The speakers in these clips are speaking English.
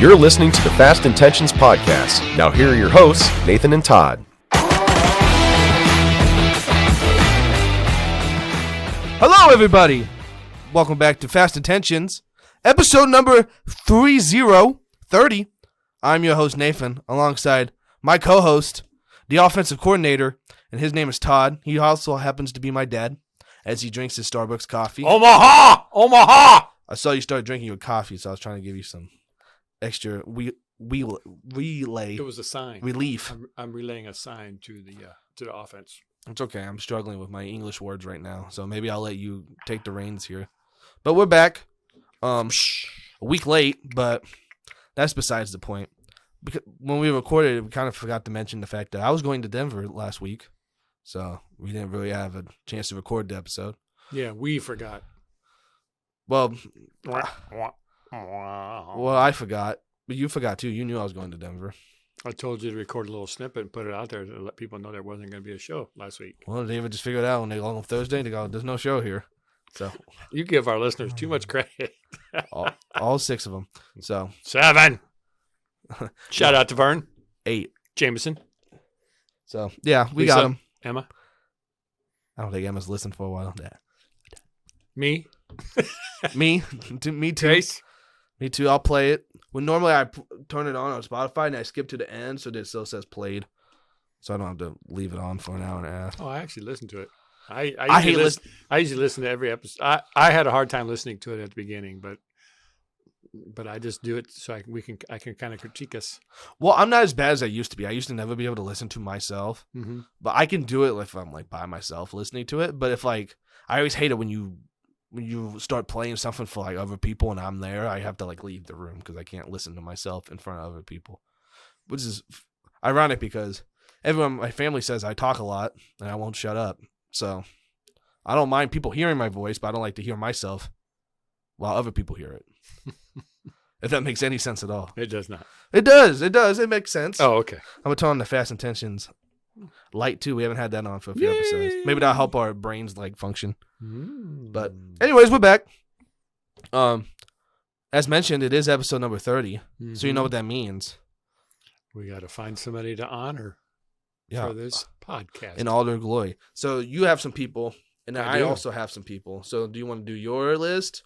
You're listening to the Fast Intentions Podcast. Now here are your hosts, Nathan and Todd. Hello, everybody. Welcome back to Fast Intentions, episode number 30. I'm your host, Nathan, alongside my co-host, the offensive coordinator, and his name is Todd. He also happens to be my dad, as he drinks his Starbucks coffee. Omaha! I saw you start drinking your coffee, so I was trying to give you some extra relay. It was a sign. Relief. I'm relaying a sign to the offense. It's okay. I'm struggling with my English words right now, so maybe I'll let you take the reins here. But we're back. A week late, but that's besides the point. Because when we recorded, we kind of forgot to mention the fact that I was going to Denver last week, so we didn't really have a chance to record the episode. Yeah, we forgot. Well, I forgot, but you forgot too. You knew I was going to Denver. I told you to record a little snippet and put it out there to let people know there wasn't going to be a show last week. Well, they just figured it out when they log on Thursday. They go, "There's no show here." So you give our listeners too much credit. all 6 of them. So 7. Shout out to Vern. 8. Jameson. So yeah, we Lisa, got him. Emma. I don't think Emma's listened for a while. Me. Me too. Trace. Me too. I'll play it. When normally I turn it on Spotify and I skip to the end so that it still says played, so I don't have to leave it on for an hour and a half. Oh, I actually listened to it. I usually listen to every episode. I had a hard time listening to it at the beginning, but I just do it so I can kind of critique us. Well, I'm not as bad as I used to be. I used to never be able to listen to myself, but I can do it if I'm like by myself listening to it. But if like I always hate it when you start playing something for like other people and I'm there, I have to like leave the room because I can't listen to myself in front of other people, which is ironic because everyone, my family says I talk a lot and I won't shut up. So I don't mind people hearing my voice, but I don't like to hear myself while other people hear it. If that makes any sense at all. It does not. It does. It makes sense. Oh, okay. I'm going to turn on the Fast Intentions light too. We haven't had that on for a few episodes. Maybe that'll help our brains like function. But anyways, we're back. As mentioned, it is episode number 30. So you know what that means. We got to find somebody to honor for this podcast. In all their glory. So you have some people, and then I also have some people. So do you want to do your list?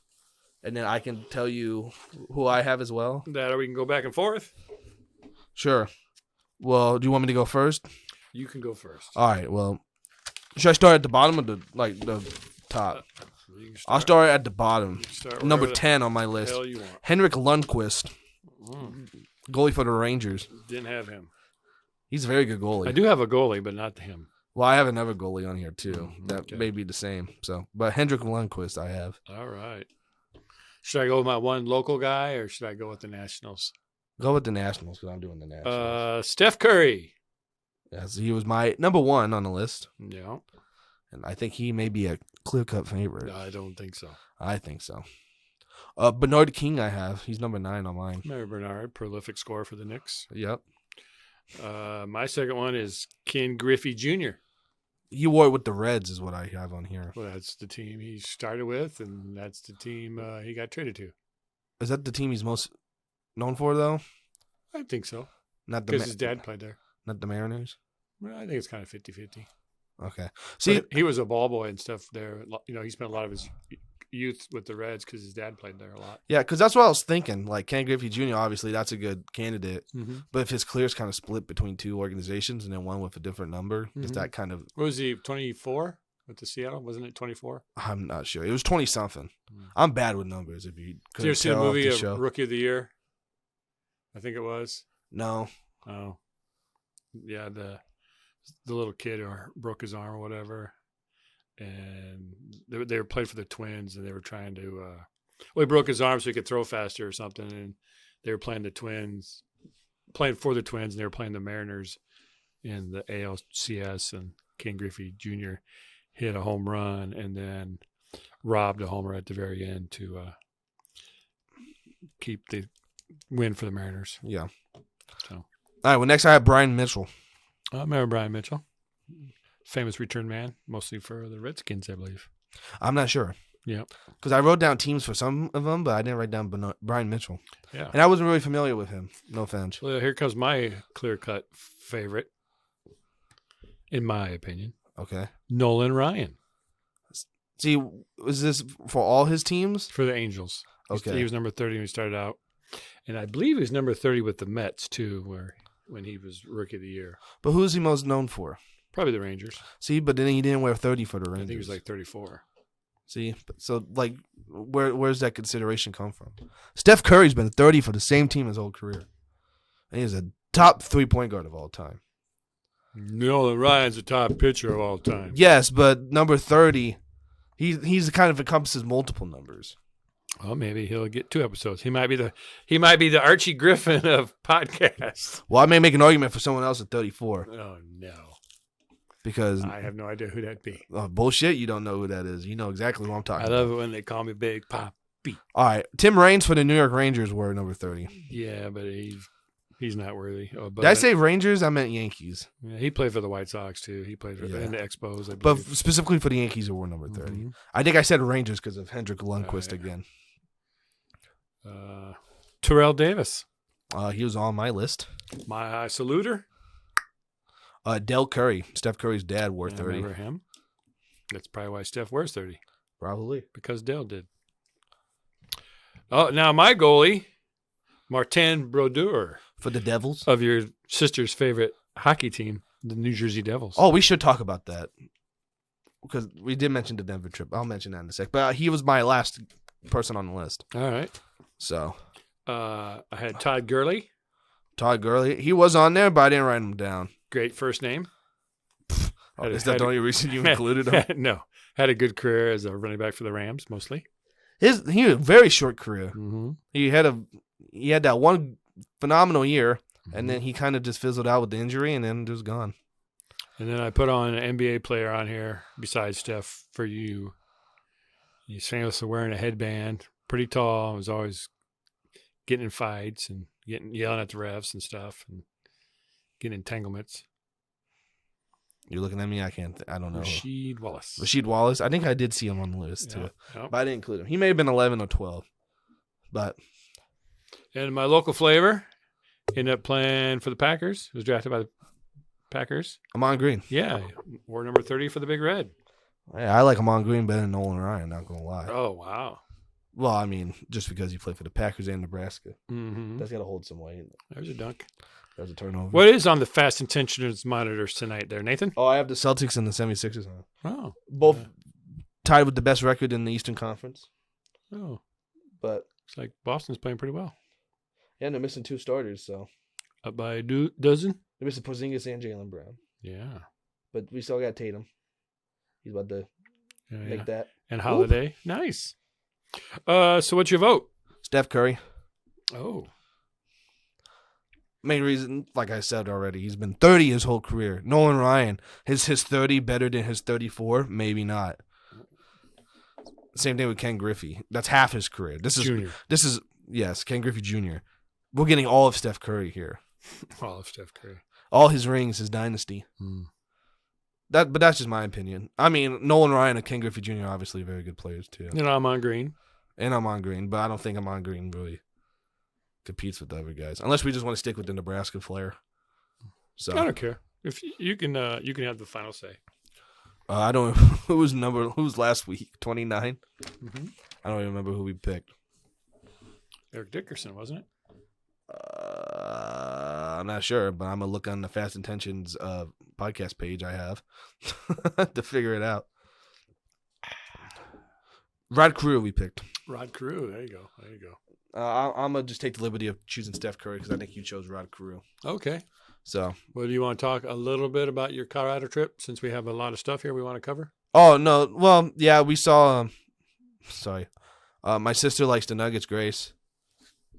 And then I can tell you who I have as well? That or we can go back and forth. Sure. Well, do you want me to go first? You can go first. All right. Well, should I start at the bottom or the top? I'll start at the bottom. Number 10 on my list. Hell you want. Henrik Lundqvist, goalie for the Rangers. Didn't have him. He's a very good goalie. I do have a goalie, but not him. Well, I have another goalie on here too. That may be the same. So, but Henrik Lundqvist, I have. All right. Should I go with my one local guy or should I go with the Nationals? Go with the Nationals because I'm doing the Nationals. Steph Curry. Yes, he was my number 1 on the list. Yeah. And I think he may be a clear-cut favorite. I don't think so. I think so. Bernard King I have. He's number 9 on mine. Mary Bernard, prolific scorer for the Knicks. Yep. My second one is Ken Griffey Jr. You wore it with the Reds is what I have on here. Well, that's the team he started with, and that's the team he got traded to. Is that the team he's most known for, though? I think so. Not because his dad played there. Not the Mariners? Well, I think it's kind of 50-50. Okay. See, he was a ball boy and stuff there. You know, he spent a lot of his youth with the Reds because his dad played there a lot. Yeah, because that's what I was thinking. Like, Ken Griffey Jr., obviously, that's a good candidate. But if his clear's kind of split between 2 organizations and then one with a different number, is that kind of... What was he, 24 with the Seattle? Wasn't it 24? I'm not sure. It was 20-something. I'm bad with numbers. If you Did you ever see the movie of Rookie of the Year? I think it was. No. Oh. Yeah, the little kid or broke his arm or whatever, and they were playing for the Twins, and they were trying to. He broke his arm so he could throw faster or something, and they were playing for the Twins, and they were playing the Mariners in the ALCS, and Ken Griffey Jr. hit a home run and then robbed a homer at the very end to keep the win for the Mariners. Yeah. So. All right. Well, next I have Brian Mitchell. I remember Brian Mitchell, famous return man, mostly for the Redskins, I believe. I'm not sure. Yeah. Because I wrote down teams for some of them, but I didn't write down Brian Mitchell. Yeah. And I wasn't really familiar with him. No offense. Well, here comes my clear-cut favorite, in my opinion. Okay. Nolan Ryan. See, was this for all his teams? For the Angels. Okay. He was number 30 when he started out. And I believe he was number 30 with the Mets, too, when he was Rookie of the Year. But who's he most known for? Probably the Rangers. See, but then he didn't wear 30 for the Rangers. I think he was like 34. See, so like, where's that consideration come from? Steph Curry's been 30 for the same team his whole career, and he's a top 3-point guard of all time. Nolan Ryan's the top pitcher of all time. Yes, but number 30, he's kind of encompasses multiple numbers. Well, maybe he'll get 2 episodes. He might be the Archie Griffin of podcasts. Well, I may make an argument for someone else at 34. Oh no. Because I have no idea who that'd be. Bullshit, you don't know who that is. You know exactly who I'm talking about. I love it when they call me Big Poppy. All right. Tim Raines for the New York Rangers were number 30. Yeah, but he's not worthy. Oh, Did I say Rangers? I meant Yankees. Yeah, he played for the White Sox, too. He played for and the Expos, I But believe. specifically for the Yankees, who were number 30. Mm-hmm. I think I said Rangers because of Hendrik Lundqvist again. Terrell Davis. He was on my list. My saluter. Del Curry, Steph Curry's dad, wore 30. Remember him? That's probably why Steph wears 30. Probably. Because Dell did. Oh, now my goalie, Martin Brodeur. For the Devils? Of your sister's favorite hockey team, the New Jersey Devils. Oh, we should talk about that. Because we did mention the Denver trip. I'll mention that in a sec. But he was my last person on the list. All right. So. I had Todd Gurley. Todd Gurley. He was on there, but I didn't write him down. Great first name. Is that the only reason you included him? No. Had a good career as a running back for the Rams, mostly. He had a very short career. Mm-hmm. He had that one phenomenal year, and then he kind of just fizzled out with the injury, and then just gone. And then I put on an NBA player on here besides Steph for you. He's famous for wearing a headband, pretty tall, was always getting in fights and yelling at the refs and stuff and getting entanglements. You're looking at me? I don't know. Rasheed Wallace. Rasheed Wallace. I think I did see him on the list, too. But I didn't include him. He may have been 11 or 12. But. And my local flavor ended up playing for the Packers. He was drafted by the Packers. Amon Green. Yeah. Wore number 30 for the Big Red. Yeah, I like Amon Green better than Nolan Ryan, not going to lie. Oh, wow. Well, I mean, just because he played for the Packers and Nebraska. Mm-hmm. That's got to hold some weight. There's a dunk. There's a turnover. What is on the fast intentions monitors tonight there, Nathan? Oh, I have the Celtics and the 76ers on. Oh. Both tied with the best record in the Eastern Conference. Oh. But it's like Boston's playing pretty well. Yeah, and they're missing 2 starters, so. Up by a dozen? They're missing Porzingis and Jaylen Brown. Yeah. But we still got Tatum. He's about to make that. And Holiday. Ooh. Nice. So what's your vote? Steph Curry. Oh. Main reason, like I said already, he's been 30 his whole career. Nolan Ryan, is his 30 better than his 34? Maybe not. Same thing with Ken Griffey. That's half his career. This is yes, Ken Griffey Jr. We're getting all of Steph Curry here. All of Steph Curry. All his rings, his dynasty. But that's just my opinion. I mean, Nolan Ryan and Ken Griffey Jr. are obviously very good players too. And Amon Green. But I don't think Amon Green really competes with the other guys, unless we just want to stick with the Nebraska flair. So I don't care if you can have the final say. I don't. Who was last week? 29. Mm-hmm. I don't even remember who we picked. Eric Dickerson, wasn't it? I'm not sure, but I'm gonna look on the Fast Intentions podcast page I have to figure it out. Rod Carew we picked. Rod Carew. There you go. I'm going to just take the liberty of choosing Steph Curry because I think you chose Rod Carew. Okay. So. Well, do you want to talk a little bit about your Colorado trip since we have a lot of stuff here we want to cover? Oh, no. Well, yeah, we saw my sister likes the Nuggets, Grace.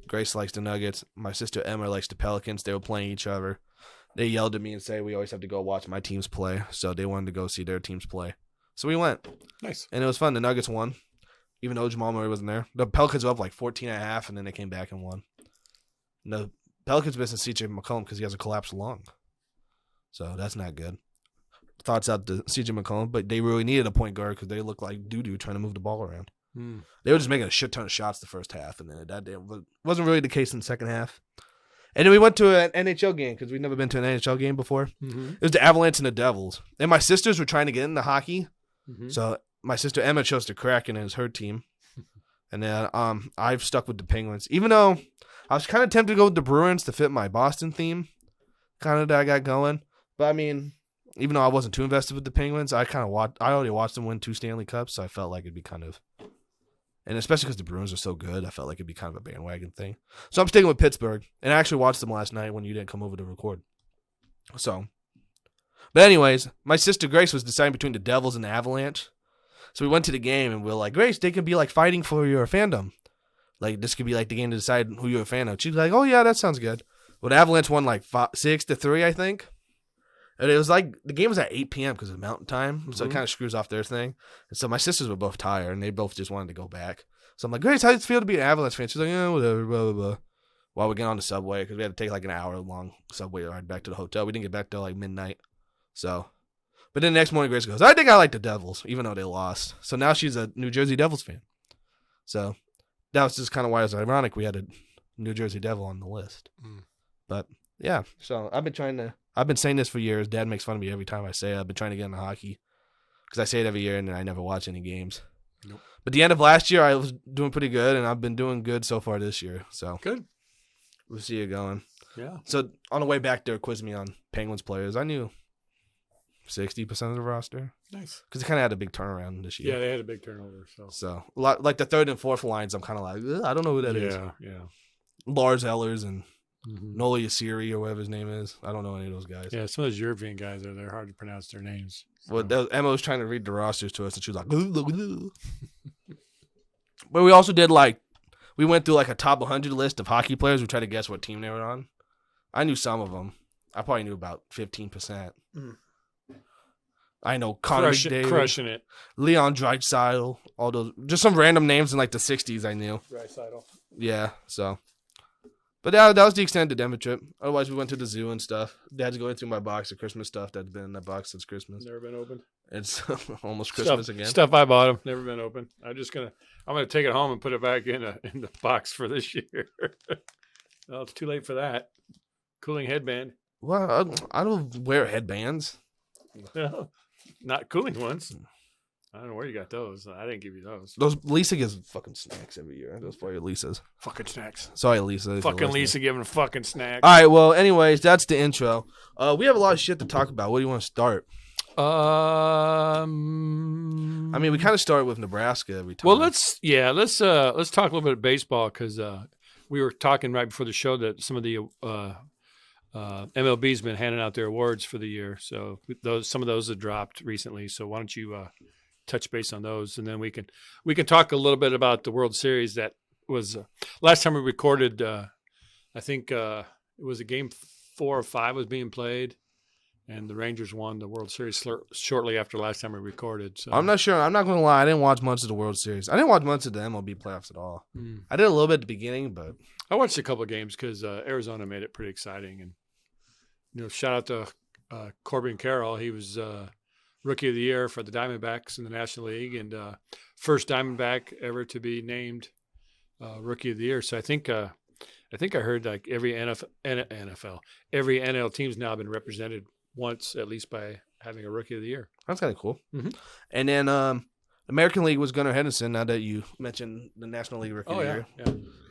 Grace likes the Nuggets. My sister Emma likes the Pelicans. They were playing each other. They yelled at me and said we always have to go watch my teams play. So they wanted to go see their teams play. So we went. Nice. And it was fun. The Nuggets won. Even though Jamal Murray wasn't there. The Pelicans were up like 14.5, and then they came back and won. And the Pelicans missing CJ McCollum because he has a collapsed lung. So that's not good. Thoughts out to CJ McCollum, but they really needed a point guard because they look like doo-doo trying to move the ball around. They were just making a shit ton of shots the first half, and then that wasn't really the case in the second half. And then we went to an NHL game because we'd never been to an NHL game before. Mm-hmm. It was the Avalanche and the Devils. And my sisters were trying to get into hockey. Mm-hmm. So my sister Emma chose the Kraken as her team. And then I've stuck with the Penguins. Even though I was kind of tempted to go with the Bruins to fit my Boston theme kind of that I got going. But, I mean, even though I wasn't too invested with the Penguins, I already watched them win 2 Stanley Cups, so I felt like it'd be kind of – and especially because the Bruins are so good, I felt like it'd be kind of a bandwagon thing. So I'm sticking with Pittsburgh. And I actually watched them last night when you didn't come over to record. So, but anyways, my sister Grace was deciding between the Devils and the Avalanche. So we went to the game and we were like, Grace, they could be like fighting for your fandom. Like this could be like the game to decide who you're a fan of. She's like, oh yeah, that sounds good. Well, the Avalanche won like 6-3, I think. And it was like, the game was at 8 p.m. because of mountain time, so it kind of screws off their thing. And so my sisters were both tired, and they both just wanted to go back. So I'm like, Grace, how does it feel to be an Avalanche fan? She's like, yeah, whatever, blah, blah, blah. While we get on the subway, because we had to take like an hour-long subway ride back to the hotel. We didn't get back till like midnight. So, but then the next morning, Grace goes, I think I like the Devils, even though they lost. So now she's a New Jersey Devils fan. So that was just kind of why it was ironic we had a New Jersey Devil on the list. But yeah, so I've been saying this for years. Dad makes fun of me every time I say it. I've been trying to get into hockey because I say it every year and then I never watch any games. Nope. But the end of last year, I was doing pretty good, and I've been doing good so far this year. So good. We'll see it going. Yeah. So on the way back there, quiz me on Penguins players. I knew 60% of the roster. Nice. Because they kind of had a big turnaround this year. Yeah, they had a big turnover. So like the third and fourth lines, I'm kind of like, I don't know who that is. Yeah. Lars Ellers and Noli Asiri or whatever his name is. I don't know any of those guys. Yeah, some of those European guys they're hard to pronounce their names. So. Well, Emma was trying to read the rosters to us, and she was like, "Ooh." But we also did we went through like a top 100 list of hockey players. We tried to guess what team they were on. I knew some of them. I probably knew about 15%. I know Connor McDavid, crushing it. Leon Draisaitl, all those, just some random names in like the 60s. I knew. Draisaitl. Yeah. So. But that was the extent of the Denver trip. Otherwise, we went to the zoo and stuff. Dad's going through my box of Christmas stuff that's been in that box since Christmas. Never been opened. It's almost Christmas again. Stuff I bought him. Never been opened. I'm gonna take it home and put it back in the box for this year. Well, it's too late for that. Cooling headband. Well, I don't wear headbands. No, not cooling ones. I don't know where you got those. I didn't give you those. Lisa gives fucking snacks every year. Those for your Lisa's. Fucking snacks. Sorry, Lisa. Fucking Lisa giving fucking snacks. All right, well, anyways, that's the intro. We have a lot of shit to talk about. What do you want to start? I mean, we kind of start with Nebraska every time. Well, let's talk a little bit of baseball because we were talking right before the show that some of the MLB's been handing out their awards for the year. So some of those have dropped recently. So why don't you touch base on those, and then we can talk a little bit about the World Series that was last time we recorded. I think it was a game 4 or 5 was being played, and the Rangers won the World Series shortly after last time we recorded. So I'm not sure. I'm not going to lie. I didn't watch much of the World Series. I didn't watch much of the MLB playoffs at all. I did a little bit at the beginning, but I watched a couple of games because Arizona made it pretty exciting. And shout out to Corbin Carroll. He was Rookie of the Year for the Diamondbacks in the National League, and first Diamondback ever to be named Rookie of the Year. So I think I heard like every NFL, every NL team's now been represented once at least by having a Rookie of the Year. That's kind of cool. Mm-hmm. And then American League was Gunnar Henderson. Now that you mentioned the National League Rookie of the Year,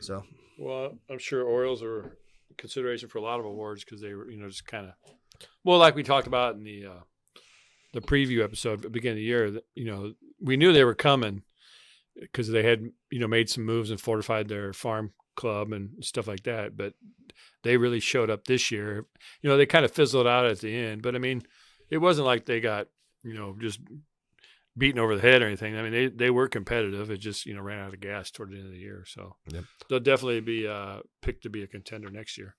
So, well, I'm sure Orioles are consideration for a lot of awards because they were, just kind of, well, like we talked about in the preview episode at the beginning of the year, that, we knew they were coming because they had, made some moves and fortified their farm club and stuff like that. But they really showed up this year. They kind of fizzled out at the end. But, I mean, it wasn't like they got, just beaten over the head or anything. I mean, they were competitive. It just, ran out of gas toward the end of the year. So they'll definitely be picked to be a contender next year.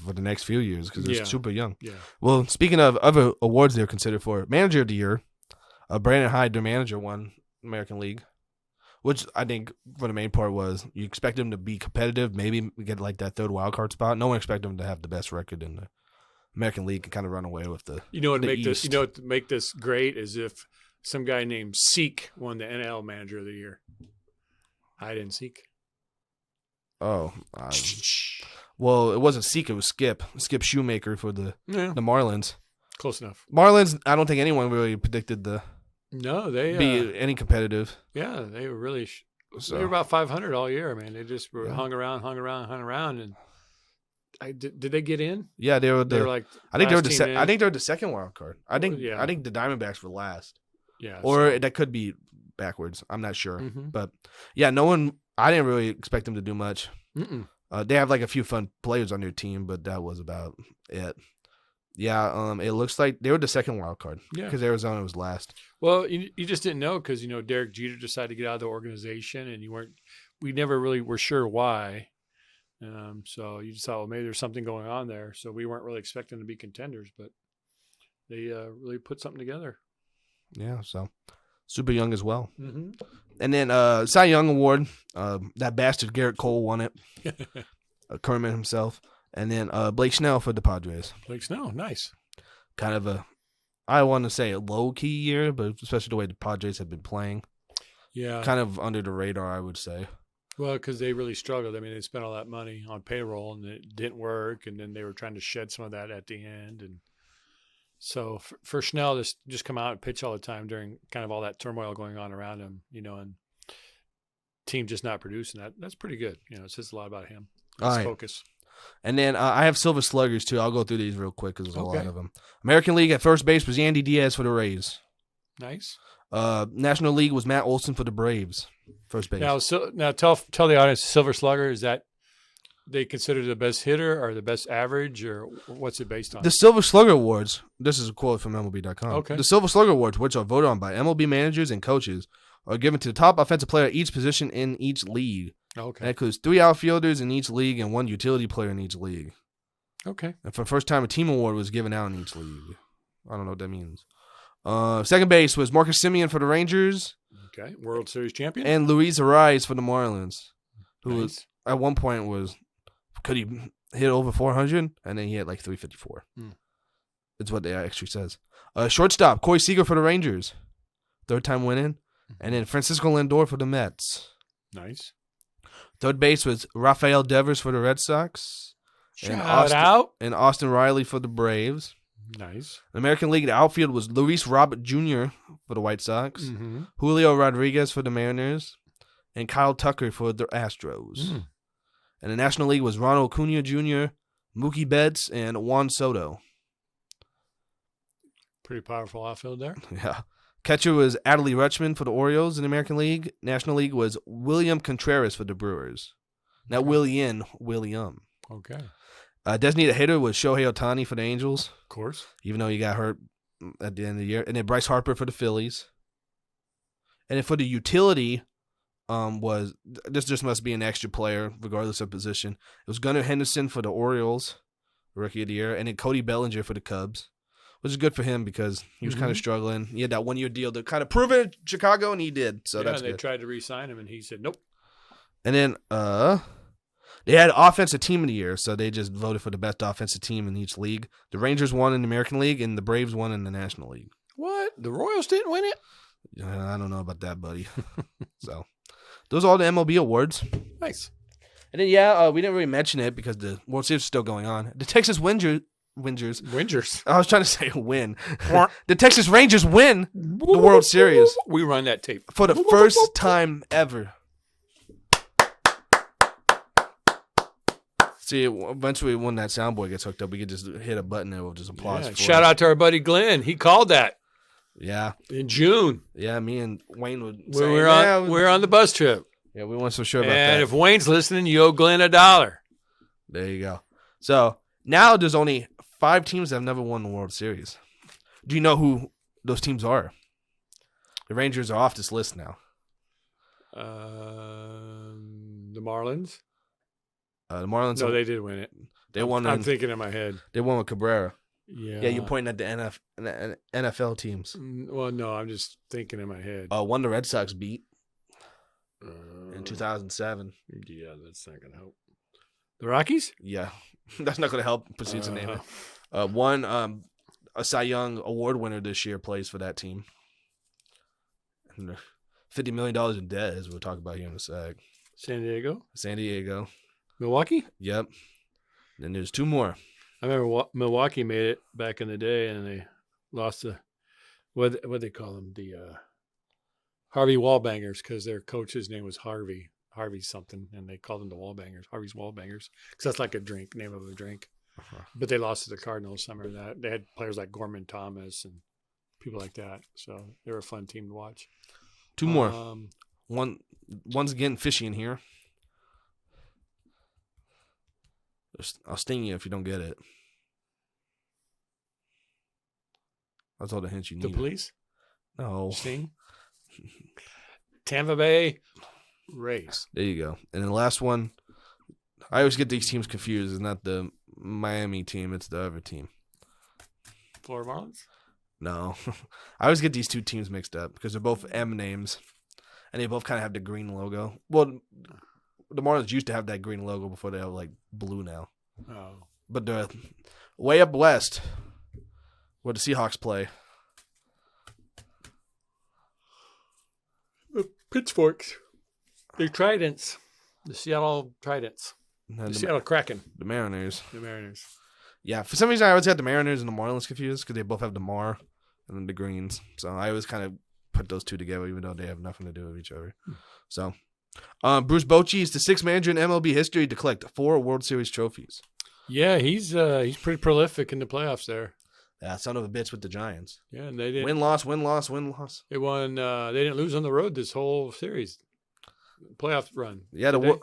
For the next few years because they're super young. Yeah. Well, speaking of other awards they're considered for, Manager of the Year, Brandon Hyde, their manager, won American League, which I think for the main part was you expect him to be competitive, maybe get like that third wild card spot. No one expected him to have the best record in the American League and kind of run away with the. To make this great is if some guy named Seek won the NL Manager of the Year. Hide and seek. Oh, well, it wasn't Seek. It was Skip. Skip Shoemaker for the Marlins. Close enough. Marlins. I don't think anyone really predicted the they be any competitive. Yeah, they were really. They were about 500 all year. I mean, they just were hung around, and did they get in? Yeah, they were like. I think they were the second wild card. I think the Diamondbacks were last. Yeah, or that could be backwards. I'm not sure, but yeah, no one. I didn't really expect them to do much. They have like a few fun players on their team, but that was about it. Yeah, it looks like they were the second wild card. Yeah, because Arizona was last. Well, you just didn't know because Derek Jeter decided to get out of the organization, and we never really were sure why. So you just thought, well, maybe there's something going on there. So we weren't really expecting to be contenders, but they really put something together. Yeah, so super young as well. And then Cy Young Award, that bastard Garrett Cole won it. Kermit himself. And then Blake Snell for the Padres. Blake Snell, nice. Kind of I want to say a low-key year, but especially the way the Padres have been playing. Yeah. Kind of under the radar, I would say. Well, because they really struggled. I mean, they spent all that money on payroll, and it didn't work, and then they were trying to shed some of that at the end. And so for Snell to just come out and pitch all the time during kind of all that turmoil going on around him, and team just not producing that's pretty good. It says a lot about him. His focus. And then I have Silver Sluggers, too. I'll go through these real quick because there's a lot of them. American League at first base was Yandy Diaz for the Rays. Nice. National League was Matt Olson for the Braves, first base. Now tell the audience, Silver Slugger, is that they consider the best hitter or the best average, or what's it based on? The Silver Slugger Awards, this is a quote from MLB.com. Okay. The Silver Slugger Awards, which are voted on by MLB managers and coaches, are given to the top offensive player at each position in each league. Okay. That includes 3 outfielders in each league and 1 utility player in each league. Okay. And for the first time, a team award was given out in each league. I don't know what that means. Second base was Marcus Semien for the Rangers. Okay. World Series champion. And Luis Ariz for the Marlins, who was at one point could he hit over 400? And then he had like 354. That's what the actually says. Shortstop, Corey Seager for the Rangers. Third time winning. And then Francisco Lindor for the Mets. Nice. Third base was Rafael Devers for the Red Sox. Shout out. And Austin Riley for the Braves. Nice. The American League, the outfield was Luis Robert Jr. for the White Sox. Julio Rodriguez for the Mariners. And Kyle Tucker for the Astros. And the National League was Ronald Acuna Jr., Mookie Betts, and Juan Soto. Pretty powerful outfield there. Yeah. Catcher was Adley Rutschman for the Orioles in the American League. National League was William Contreras for the Brewers. Not William. Okay. Designated hitter was Shohei Ohtani for the Angels. Of course. Even though he got hurt at the end of the year. And then Bryce Harper for the Phillies. And then for the utility, this just must be an extra player, regardless of position. It was Gunnar Henderson for the Orioles, Rookie of the Year. And then Cody Bellinger for the Cubs. Which is good for him because he was kind of struggling. He had that 1-year deal to kind of prove it in Chicago, and he did. So that's good. They tried to re-sign him, and he said nope. And then they had Offensive Team of the Year, so they just voted for the best offensive team in each league. The Rangers won in the American League, and the Braves won in the National League. What? The Royals didn't win it? I don't know about that, buddy. So those are all the MLB awards. Nice. And then, we didn't really mention it because the World Series is still going on. The Texas Rangers. I was trying to say win. The Texas Rangers win the World Series. We run that tape. For the first time ever. See, eventually when that soundboard gets hooked up, we could just hit a button and we'll just applause. Yeah, shout out to our buddy Glenn. He called that. Yeah. In June. Yeah, me and Wayne would say, we're on the bus trip. Yeah, we weren't so sure about that. And if Wayne's listening, you owe Glenn $1. There you go. So now there's only 5 teams that have never won the World Series. Do you know who those teams are? The Rangers are off this list now. The Marlins? The Marlins. No, they did win it. They won. I'm thinking in my head. They won with Cabrera. Yeah. Yeah, you're pointing at the NFL teams. Well, no, I'm just thinking in my head. One the Red Sox beat in 2007. Yeah, that's not going to help. The Rockies? Yeah. That's not going to help. Proceeds to name it. One, a Cy Young Award winner this year plays for that team. And $50 million in debt, as we'll talk about here in a sec. San Diego. Milwaukee? Yep. Then there's 2 more. I remember Milwaukee made it back in the day, and they lost to what they call them, the Harvey Wallbangers, because their coach's name was Harvey something, and they called them the Wallbangers, Harvey's Wallbangers, because that's like a name of a drink. Uh-huh. But they lost to the Cardinals. I remember that. They had players like Gorman Thomas and people like that, so they were a fun team to watch. 2 more. One's getting fishy in here. I'll sting you if you don't get it. That's all the hints you need. The police? No. Sting? Tampa Bay Rays. There you go. And then the last one, I always get these teams confused. It's not the Miami team, it's the other team. Florida Marlins? No. I always get these 2 teams mixed up because they're both M names, and they both kind of have the green logo. Well, the Marlins used to have that green logo before they have, like, blue now. Oh. But the way up west, where the Seahawks play. The Pitchforks. The Tridents. The Seattle Tridents. The Seattle Kraken. The Mariners. The Mariners. Yeah, for some reason I always got the Mariners and the Marlins confused because they both have the Mar and then the Greens. So I always kind of put those 2 together even though they have nothing to do with each other. So, Bruce Bochy is the 6th manager in MLB history to collect 4 World Series trophies. Yeah, he's pretty prolific in the playoffs there. Yeah, son of a bitch with the Giants. Yeah, and they didn't Win-loss. They won. They didn't lose on the road this whole series. Playoff run. Yeah, I don't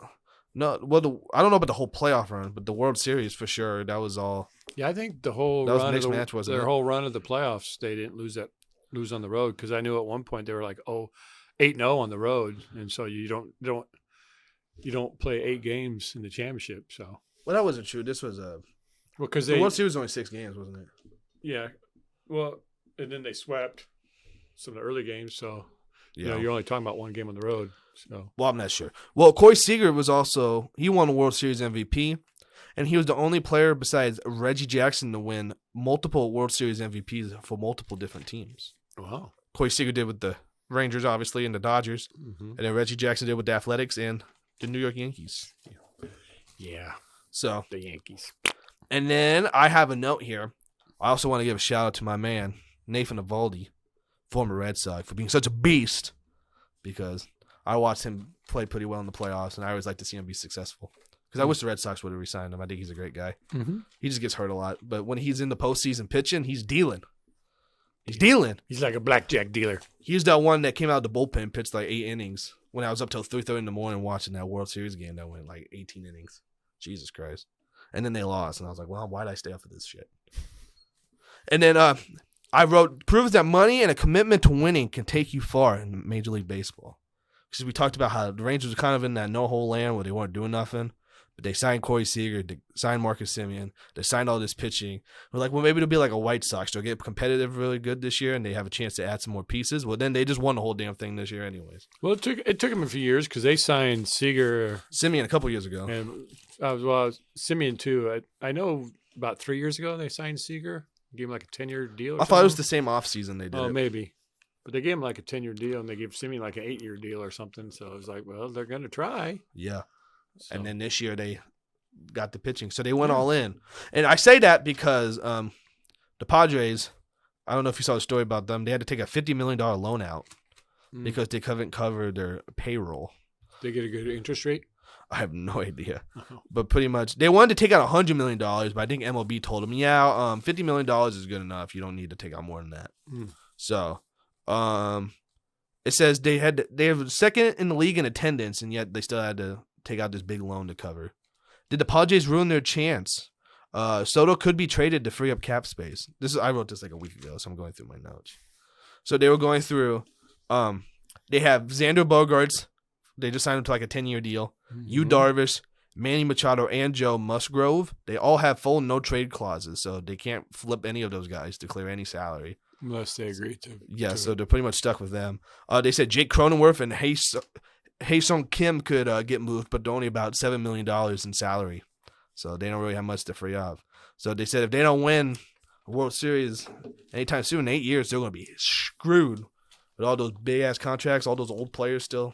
know about the whole playoff run, but the World Series for sure. That was all. Yeah, I think the whole that was run mixed of the, match, wasn't their it? whole run of the playoffs, they didn't lose on the road because I knew at one point they were like 8-0 on the road, and so you don't play 8 games in the championship. So well, that wasn't true. This was because the World Series was only 6 games, wasn't it? Yeah, well, and then they swept some of the early games, so yeah, you're only talking about 1 game on the road. So well, I'm not sure. Well, Corey Seager he won the World Series MVP, and he was the only player besides Reggie Jackson to win multiple World Series MVPs for multiple different teams. Wow. Corey Seager did with the Rangers, obviously, and the Dodgers, and then Reggie Jackson did with the Athletics and the New York Yankees. Yeah. So the Yankees. And then I have a note here. I also want to give a shout out to my man, Nathan Eovaldi, former Red Sox, for being such a beast because I watched him play pretty well in the playoffs, and I always like to see him be successful. Because I wish the Red Sox would have re-signed him. I think he's a great guy. Mm-hmm. He just gets hurt a lot. But when he's in the postseason pitching, he's dealing. He's dealing. He's like a blackjack dealer. He's that one that came out of the bullpen, pitched like 8 innings when I was up till 3:30 in the morning watching that World Series game that went like 18 innings. Jesus Christ. And then they lost, and I was like, well, why did I stay up for this shit? And then I wrote, proves that money and a commitment to winning can take you far in Major League Baseball. Because we talked about how the Rangers were kind of in that no-hole land where they weren't doing nothing. But they signed Corey Seager, they signed Marcus Semien, they signed all this pitching. We're like, well, maybe it'll be like a White Sox. They'll get competitive really good this year, and they have a chance to add some more pieces. Well, then they just won the whole damn thing this year anyways. Well, it took them a few years because they signed Semien a couple years ago. And Semien too. I know about 3 years ago they signed Seager, gave him like a 10-year deal. I thought it was the same offseason they did. Oh, it. Maybe. But they gave him like a 10-year deal, and they gave Semien like an 8-year deal or something. So it was like, well, they're going to try. Yeah. So. And then this year they got the pitching. So they went all in. And I say that because the Padres, I don't know if you saw the story about them, they had to take a $50 million loan out because they couldn't cover their payroll. They get a good interest rate? I have no idea. But pretty much, they wanted to take out $100 million, but I think MLB told them, yeah, $50 million is good enough. You don't need to take out more than that. So it says they have second in the league in attendance, and yet they still had to take out this big loan to cover. Did the Padres ruin their chance? Soto could be traded to free up cap space. I wrote this like a week ago, so I'm going through my notes. So they were going through. They have Xander Bogaerts. They just signed him to like a 10-year deal. Yu Darvish, Manny Machado, and Joe Musgrove. They all have full no trade clauses, so they can't flip any of those guys to clear any salary. Unless they agree to. Yeah, so they're pretty much stuck with them. They said Jake Cronenworth and Hae-Sung Kim could get moved, but only about $7 million in salary. So they don't really have much to free up. So they said if they don't win a World Series anytime soon, in 8 years, they're going to be screwed With all those big-ass contracts, all those old players still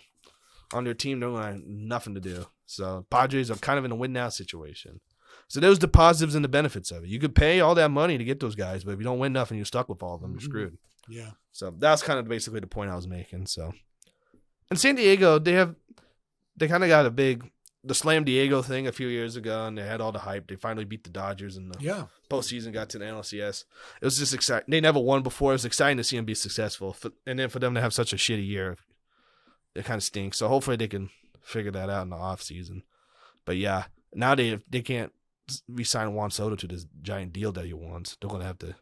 on their team, they're going to have nothing to do. So Padres are kind of in a win-now situation. So those are the positives and the benefits of it. You could pay all that money to get those guys, but if you don't win nothing, you're stuck with all of them. You're screwed. Yeah. So that's kind of basically the point I was making. So, and San Diego, they kind of got the Slam Diego thing a few years ago, and they had all the hype. They finally beat the Dodgers in the postseason, got to the NLCS. It was just exciting. They never won before. It was exciting to see them be successful. And then for them to have such a shitty year, it kind of stinks. So hopefully they can figure that out in the offseason. But yeah, now they can't re-sign Juan Soto to this giant deal that he wants. They're going to have to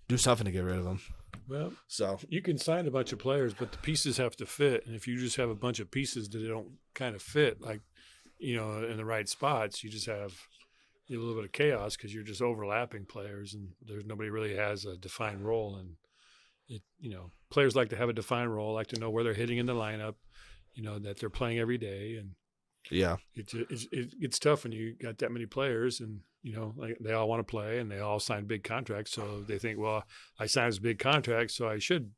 do something to get rid of him. Well, so you can sign a bunch of players, but the pieces have to fit. And if you just have a bunch of pieces that don't kind of fit, like, in the right spots, you just have a little bit of chaos because you're just overlapping players, and there's nobody really has a defined role. And players like to have a defined role, like to know where they're hitting in the lineup, that they're playing every day. And yeah, it's tough when you got that many players, and like they all want to play, and they all sign big contracts. So they think, well, I signed this big contract, so I should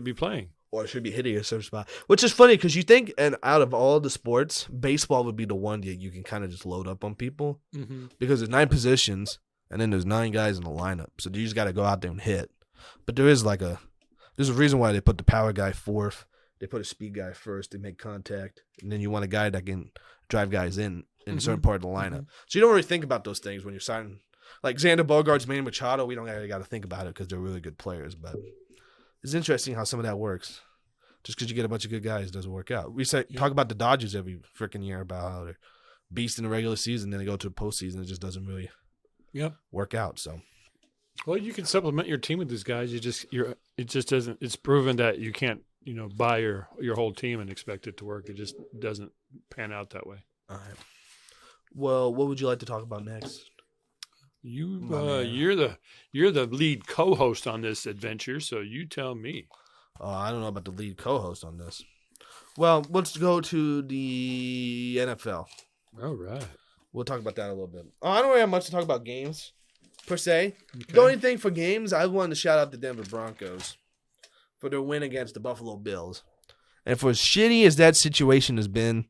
be playing. Or it should be hitting a certain spot. Which is funny because you think, and out of all the sports, baseball would be the one that you can kind of just load up on people. Mm-hmm. Because there's 9 positions, and then there's 9 guys in the lineup. So you just got to go out there and hit. But there's a reason why they put the power guy fourth. They put a speed guy first. They make contact. And then you want a guy that can drive guys in a certain part of the lineup. Mm-hmm. So you don't really think about those things when you're signing. Like Xander Bogaerts, Manny Machado, we don't really got to think about it because they're really good players. But it's interesting how some of that works. Just because you get a bunch of good guys doesn't work out. We talk about the Dodgers every freaking year about how they're beast in the regular season, then they go to the postseason. It just doesn't really work out. So, well, you can supplement your team with these guys. It just doesn't. It's proven that you can't buy your whole team and expect it to work. It just doesn't pan out that way. All right. Well, what would you like to talk about next? You're the lead co-host on this adventure, so you tell me. I don't know about the lead co-host on this. Well, let's go to the NFL. All right. We'll talk about that a little bit. I don't really have much to talk about games, per se. Okay. The only thing for games, I wanted to shout out the Denver Broncos for their win against the Buffalo Bills. And for as shitty as that situation has been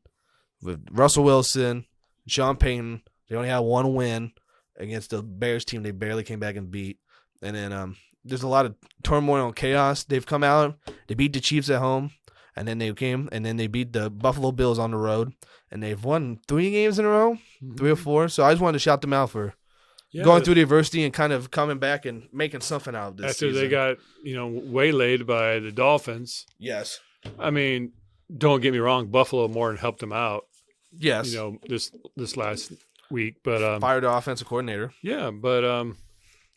with Russell Wilson, Sean Payton, they only had one win against the Bears team they barely came back and beat. And then there's a lot of turmoil and chaos. They've come out, they beat the Chiefs at home, and then they beat the Buffalo Bills on the road, and they've won 3 games in a row, 3 or 4. So I just wanted to shout them out for going through the adversity and kind of coming back and making something out of this after season. They got waylaid by the Dolphins. Yes. I mean, don't get me wrong, Buffalo more than helped them out. Yes. This last week, but fired the offensive coordinator. Yeah, but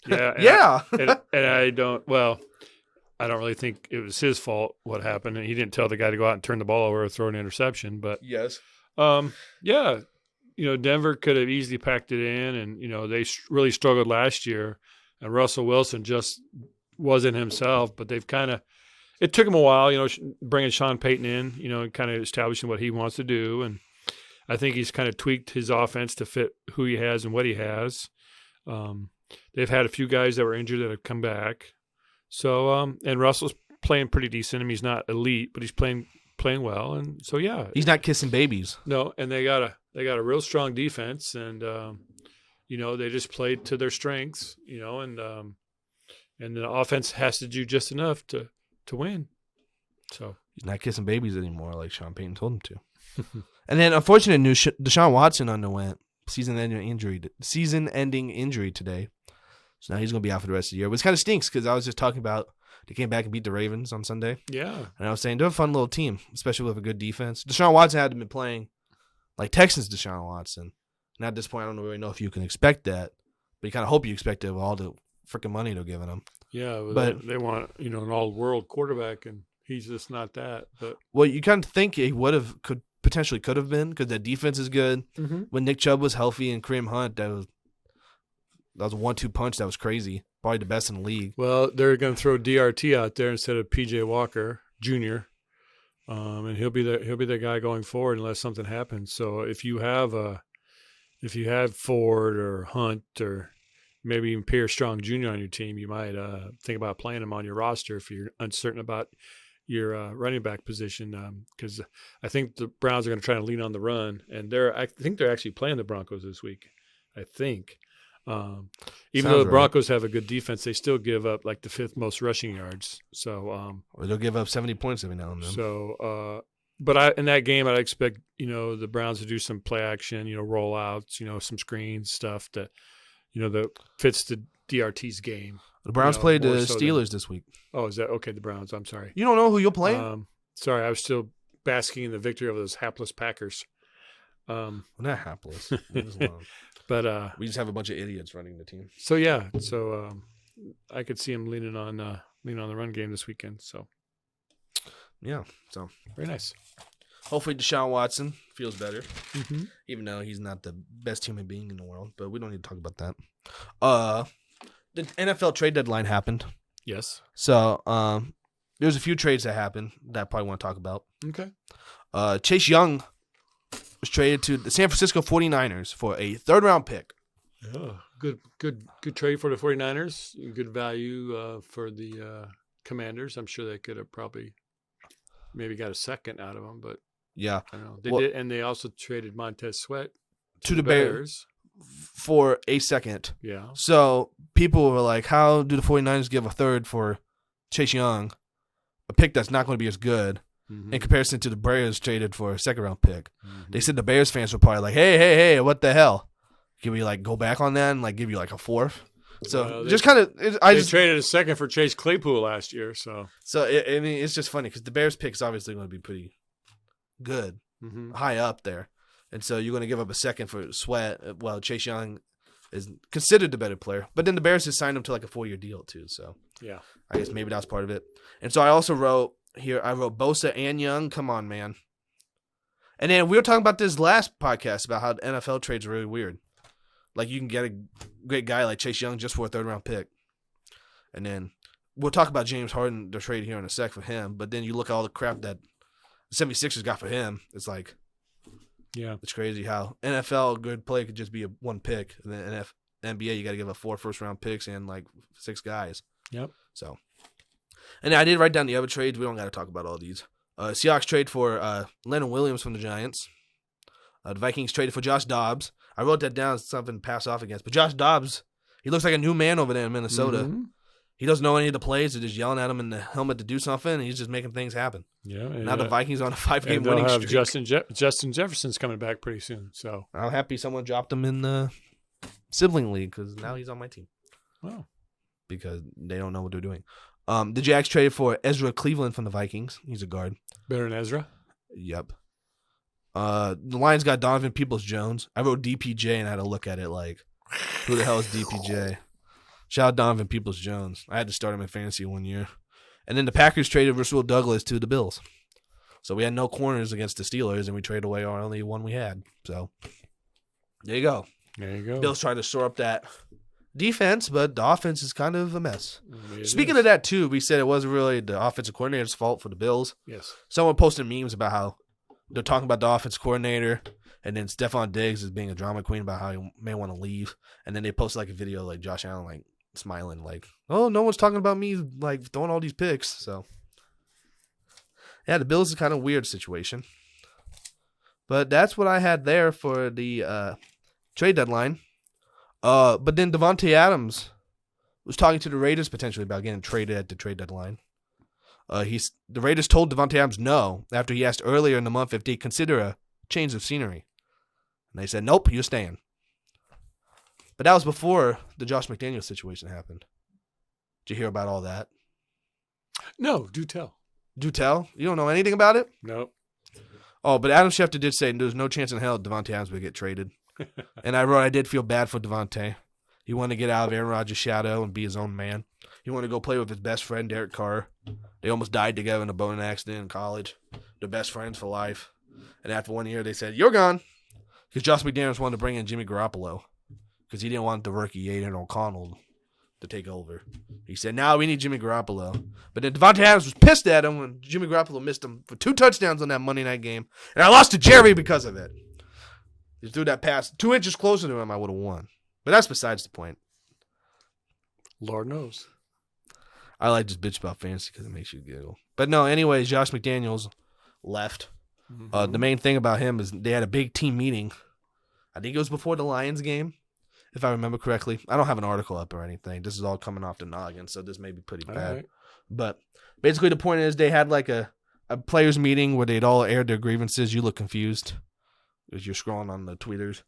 yeah, yeah. and I don't really think it was his fault what happened. And he didn't tell the guy to go out and turn the ball over or throw an interception. But yes, yeah, Denver could have easily packed it in, and they really struggled last year. And Russell Wilson just wasn't himself. But they've it took him a while, bringing Sean Payton in, kind of establishing what he wants to do, and I think he's kind of tweaked his offense to fit who he has and what he has. They've had a few guys that were injured that have come back. So, and Russell's playing pretty decent. I mean, he's not elite, but he's playing well. And so, yeah. He's not kissing babies. No, and they got a real strong defense, and they just played to their strengths, and the offense has to do just enough to win. So he's not kissing babies anymore, like Sean Payton told him to. And then, unfortunate news: Deshaun Watson underwent season-ending injury today. So now he's going to be out for the rest of the year. But it kind of stinks because I was just talking about they came back and beat the Ravens on Sunday. Yeah. And I was saying they're a fun little team, especially with a good defense. Deshaun Watson hadn't been playing like Texans Deshaun Watson. And at this point, I don't really know if you can expect that. But you kind of hope you expect it with all the freaking money they're giving him. Yeah, but they want an all-world quarterback, and he's just not that. But well, you kind of think he could have been because that defense is good. Mm-hmm. When Nick Chubb was healthy and Kareem Hunt, that was a 1-2 punch that was crazy. Probably the best in the league. Well, they're going to throw DRT out there instead of PJ Walker Jr. And he'll be the guy going forward unless something happens. So if you have Ford or Hunt or maybe even Pierre Strong Jr. on your team, you might think about playing him on your roster if you're uncertain about your running back position because I think the Browns are going to try to lean on the run, and I think they're actually playing the Broncos this week. I think. Even though the Broncos have a good defense, they still give up like the 5th most rushing yards. So, or they'll give up 70 points every now and then. So, but in that game, I'd expect the Browns to do some play action, rollouts, some screens stuff that that fits the DRT's game. The Browns played the Steelers this week. Oh, is that okay? The Browns. I'm sorry. You don't know who you'll play? Sorry, I was still basking in the victory over those hapless Packers. We're not hapless. But we just have a bunch of idiots running the team. So yeah, I could see him leaning on the run game this weekend. So yeah, so very nice. Hopefully Deshaun Watson feels better, even though he's not the best human being in the world. But we don't need to talk about that. The NFL trade deadline happened. Yes. So there's a few trades that happened that I probably want to talk about. Okay. Chase Young was traded to the San Francisco 49ers for a 3rd-round pick. Oh, good trade for the 49ers. Good value for the Commanders. I'm sure they could have probably maybe got a second out of them, but yeah, I don't know. They did, and they also traded Montez Sweat to the Bears for a second. Yeah. So people were like, how do the 49ers give a 3rd for Chase Young, a pick that's not going to be as good? In comparison to the Bears traded for a 2nd-round pick. They said the Bears fans were probably like, hey, what the hell? Can we go back on that and give you a 4th? So just kind of, they traded a 2nd for Chase Claypool last year. So I mean, it's just funny because the Bears pick is obviously going to be pretty good, high up there, and so you're going to give up a 2nd for Sweat. Well, Chase Young is considered the better player, but then the Bears just signed him to a 4-year deal too. So yeah, I guess maybe that was part of it. And so I also wrote. I wrote Bosa and Young. Come on, man. And then we were talking about this last podcast about how the NFL trades are really weird. You can get a great guy like Chase Young just for a 3rd-round pick. And then we'll talk about James Harden, the trade here in a sec for him. But then you look at all the crap that the 76ers got for him. It's yeah, it's crazy how NFL good play could just be a 1 pick. And then NBA, you got to give up 4 first-round picks and 6 guys. Yep. So. And I did write down the other trades. We don't got to talk about all these. Seahawks trade for Leonard Williams from the Giants. The Vikings traded for Josh Dobbs. I wrote that down as something to pass off against. But Josh Dobbs, he looks like a new man over there in Minnesota. He doesn't know any of the plays. They're just yelling at him in the helmet to do something, and he's just making things happen. Yeah. Now the Vikings on a 5-game winning streak. Justin Jefferson's coming back pretty soon. So I'm happy someone dropped him in the sibling league because now he's on my team. Wow. Because they don't know what they're doing. The Jags traded for Ezra Cleveland from the Vikings. He's a guard. Better than Ezra? Yep. The Lions got Donovan Peoples-Jones. I wrote DPJ and I had to look at it who the hell is DPJ? Shout out Donovan Peoples-Jones. I had to start him in fantasy 1 year. And then the Packers traded Rasul Douglas to the Bills. So we had no corners against the Steelers, and we traded away our only one we had. So there you go. There you go. Bills trying to shore up that defense, but the offense is kind of a mess. Speaking of that, too, we said it wasn't really the offensive coordinator's fault for the Bills. Yes. Someone posted memes about how they're talking about the offensive coordinator, and then Stephon Diggs is being a drama queen about how he may want to leave. And then they posted a video Josh Allen smiling oh, no one's talking about me throwing all these picks. So yeah, the Bills is kind of a weird situation. But that's what I had there for the trade deadline. But then Devontae Adams was talking to the Raiders potentially about getting traded at the trade deadline. The Raiders told Devontae Adams no after he asked earlier in the month if they consider a change of scenery. And they said, nope, you're staying. But that was before the Josh McDaniels situation happened. Did you hear about all that? No, do tell. Do tell? You don't know anything about it? Nope. Oh, but Adam Schefter did say there's no chance in hell Devontae Adams would get traded. And I wrote I did feel bad for Devontae. He wanted to get out of Aaron Rodgers' shadow and be his own man. He wanted to go play with his best friend, Derek Carr. They almost died together in a boating accident in college. They're best friends for life. And after 1 year, they said, you're gone. Because Josh McDaniels wanted to bring in Jimmy Garoppolo. Because he didn't want the rookie Aidan O'Connell to take over. He said, now we need Jimmy Garoppolo. But then Devontae Adams was pissed at him when Jimmy Garoppolo missed him for 2 touchdowns on that Monday night game. And I lost to Jerry because of it. He threw that pass 2 inches closer to him, I would have won. But that's besides the point. Lord knows. I like just bitch about fantasy because it makes you giggle. But no, anyways, Josh McDaniels left. Mm-hmm. The main thing about him is they had a big team meeting. I think it was before the Lions game, if I remember correctly. I don't have an article up or anything. This is all coming off the noggin, so this may be pretty bad. Right. But basically the point is they had like a players meeting where they'd all aired their grievances. You look confused as you're scrolling on the tweeters.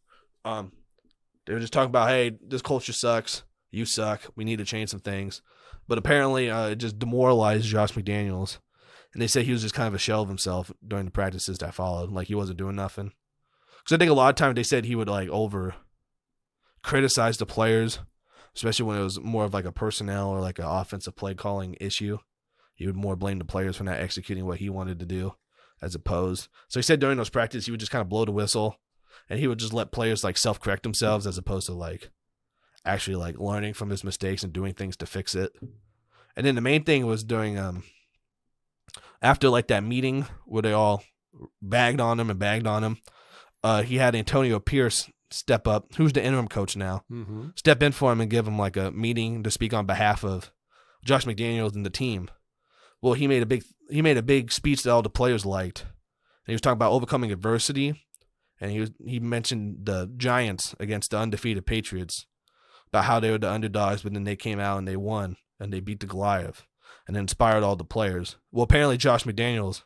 They were just talking about, hey, this culture sucks. You suck. We need to change some things. But apparently it just demoralized Josh McDaniels. And they said he was just kind of a shell of himself during the practices that followed. Like he wasn't doing nothing. Because I think a lot of times they said he would like over criticize the players, especially when it was more of like a personnel or like an offensive play calling issue. He would more blame the players for not executing what he wanted to do as opposed. So he said during those practices he would just kind of blow the whistle and he would just let players like self-correct themselves as opposed to like actually like learning from his mistakes and doing things to fix it. And then the main thing was during after like that meeting where they all bagged on him, he had Antonio Pierce step up, who's the interim coach now, step in for him and give him like a meeting to speak on behalf of Josh McDaniels and the team. Well, he made a big speech that all the players liked. And he was talking about overcoming adversity, and he mentioned the Giants against the undefeated Patriots, about how they were the underdogs, but then they came out and they won and they beat the Goliath, and inspired all the players. Well, apparently Josh McDaniels,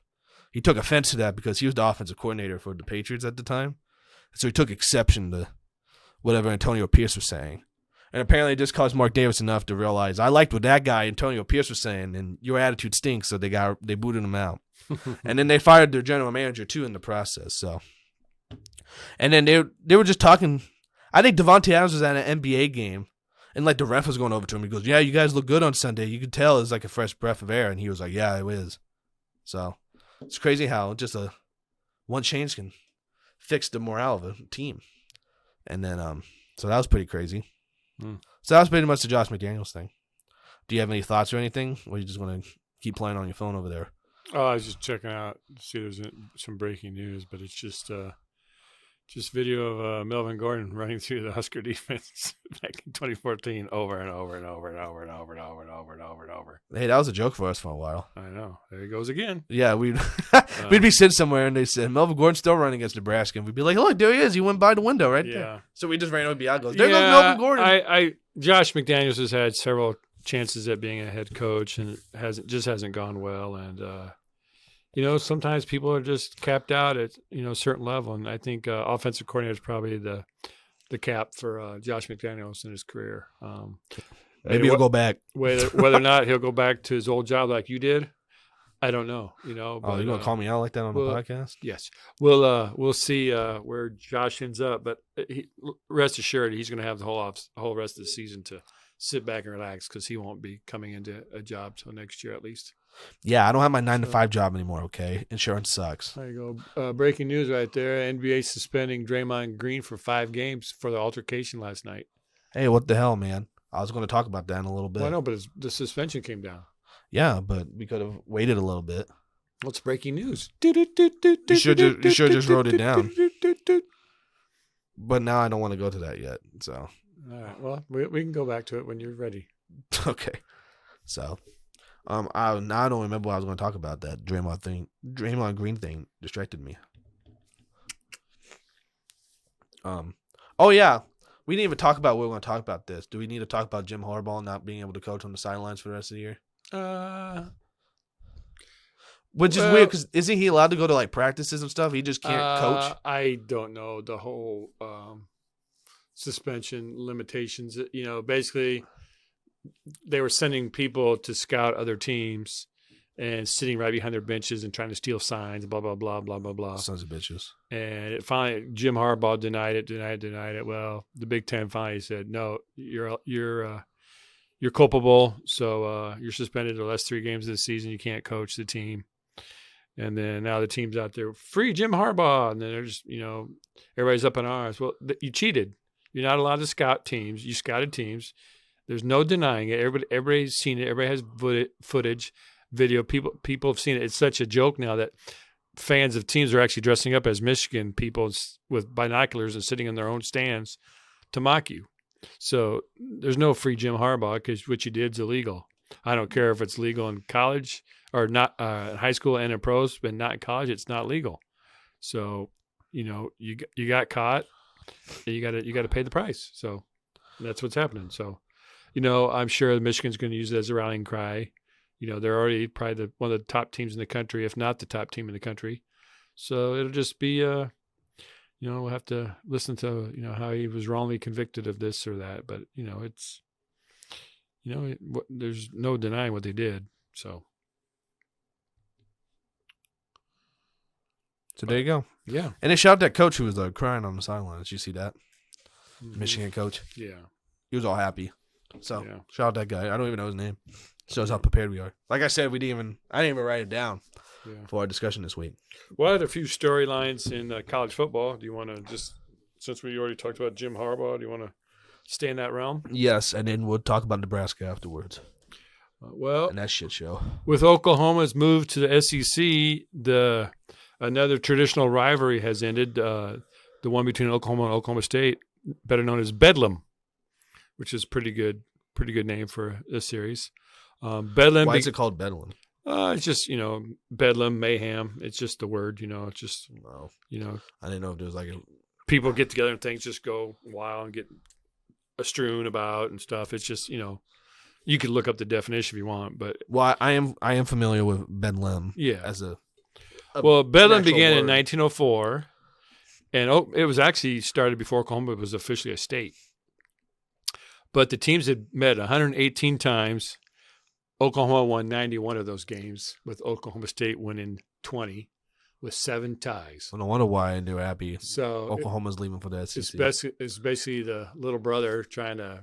he took offense to that because he was the offensive coordinator for the Patriots at the time. So he took exception to whatever Antonio Pierce was saying. And apparently it just caused Mark Davis enough to realize, I liked what that guy Antonio Pierce was saying, and your attitude stinks, so they booted him out. And then they fired their general manager too in the process. So, and then they were just talking. I think Devontae Adams was at an NBA game, and like the ref was going over to him. He goes, "Yeah, you guys look good on Sunday. You could tell it's like a fresh breath of air." And he was like, "Yeah, it is." So it's crazy how just one change can fix the morale of a team. And then so that was pretty crazy. So that was pretty much the Josh McDaniels thing. Do you have any thoughts or anything? Or you just want to keep playing on your phone over there? Oh, I was just checking out to see if there's some breaking news, but it's just video of Melvin Gordon running through the Husker defense back in 2014 over and over and over and over and over and over and over and over and over. Hey, that was a joke for us for a while. I know. There he goes again. Yeah, we'd be sitting somewhere and they said, Melvin Gordon's still running against Nebraska. And we'd be like, look, there he is. He went by the window right there. So we just ran over beyond. Goes, there goes Melvin Gordon. Josh McDaniels has had several chances at being a head coach and hasn't gone well. And, sometimes people are just capped out at, a certain level. And I think offensive coordinator is probably the cap for Josh McDaniels in his career. Maybe he'll go back. Whether or not he'll go back to his old job like you did, I don't know. But, you're going to call me out like that on the podcast? Yes. We'll see where Josh ends up. But rest assured, he's going to have the whole rest of the season to sit back and relax because he won't be coming into a job till next year at least. Yeah, I don't have my 9-to-5 job anymore, okay? Insurance sucks. There you go. Breaking news right there. NBA suspending Draymond Green for 5 games for the altercation last night. Hey, what the hell, man? I was going to talk about that in a little bit. Well, I know, but the suspension came down. Yeah, but we could have waited a little bit. What's breaking news? You should just wrote it down. But now I don't want to go to that yet, so. All right, well, we can go back to it when you're ready. Okay. So. I don't remember what I was going to talk about. That Draymond Green thing distracted me. Oh yeah, we didn't even talk about what we're going to talk about this. Do we need to talk about Jim Harbaugh not being able to coach on the sidelines for the rest of the year? Which is weird because isn't he allowed to go to like practices and stuff? He just can't coach. I don't know the whole suspension limitations. Basically. They were sending people to scout other teams and sitting right behind their benches and trying to steal signs, blah, blah, blah, blah, blah, blah. Sons of bitches. And finally, Jim Harbaugh denied it. Well, the Big Ten finally said, no, you're culpable. So you're suspended the last 3 games of the season. You can't coach the team. And then now the team's out there, free Jim Harbaugh. And then they're just, everybody's up in arms. Well, you cheated. You're not allowed to scout teams. You scouted teams. There's no denying it. Everybody's seen it. Everybody has footage, video. People have seen it. It's such a joke now that fans of teams are actually dressing up as Michigan people with binoculars and sitting in their own stands to mock you. So there's no free Jim Harbaugh because what you did is illegal. I don't care if it's legal in college or not, in high school and in pros, but not in college. It's not legal. So, you got caught, and you got to pay the price. So that's what's happening. So, I'm sure Michigan's going to use it as a rallying cry. They're already probably one of the top teams in the country, if not the top team in the country. So it'll just be, we'll have to listen to, how he was wrongly convicted of this or that. But, it's, there's no denying what they did. So there you go. Yeah. And they shot that coach who was crying on the sideline. Did you see that? Mm-hmm. Michigan coach. Yeah. He was all happy. So Yeah. shout out that guy. I don't even know his name. Shows how prepared we are. Like I said, I didn't even write it down for our discussion this week. Well, I had a few storylines in college football. Do you want to just, since we already talked about Jim Harbaugh, do you want to stay in that realm? Yes, and then we'll talk about Nebraska afterwards. And that shit show. With Oklahoma's move to the SEC, another traditional rivalry has ended. The one between Oklahoma and Oklahoma State, better known as Bedlam, which is pretty good name for a series. Bedlam. Why is it called Bedlam? It's just, Bedlam, mayhem. It's just the word, it's just, I didn't know if there was like people get together and things just go wild and get strewn about and stuff. It's just, you could look up the definition if you want, but. Well, I am familiar with Bedlam. Yeah. As Bedlam began in 1904, and it was actually started before Oklahoma was officially a state. But the teams had met 118 times. Oklahoma won 91 of those games, with Oklahoma State winning 20 with 7 ties. I don't wonder why they were happy. So Oklahoma's leaving for the SEC. It's basically the little brother trying to,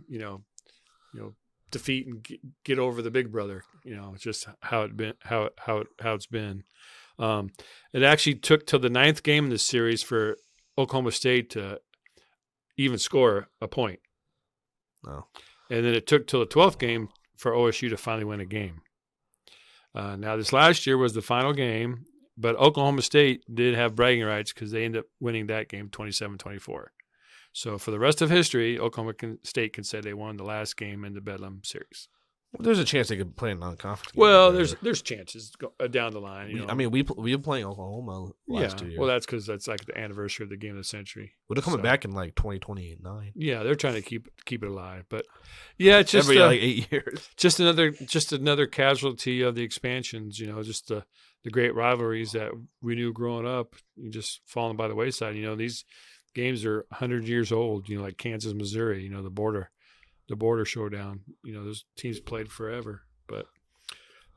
defeat and get over the big brother. It's just how it's been. It actually took till the 9th game in the series for Oklahoma State to even score a point. Oh. And then it took till the 12th game for OSU to finally win a game. Now, this last year was the final game, but Oklahoma State did have bragging rights because they ended up winning that game 27-24. So for the rest of history, Oklahoma State can say they won the last game in the Bedlam series. Well, there's a chance they could play a non-conference game. Well, there's chances down the line. We were playing Oklahoma last 2 years. Well, that's because that's like the anniversary of the game of the century. Well, they're coming back in like 2029. Yeah, they're trying to keep it alive, but yeah, it's just every 8 years. Just another casualty of the expansions. Just the great rivalries that we knew growing up, just falling by the wayside. These games are 100 years old. Like Kansas, Missouri. The border showdown. Those teams played forever, but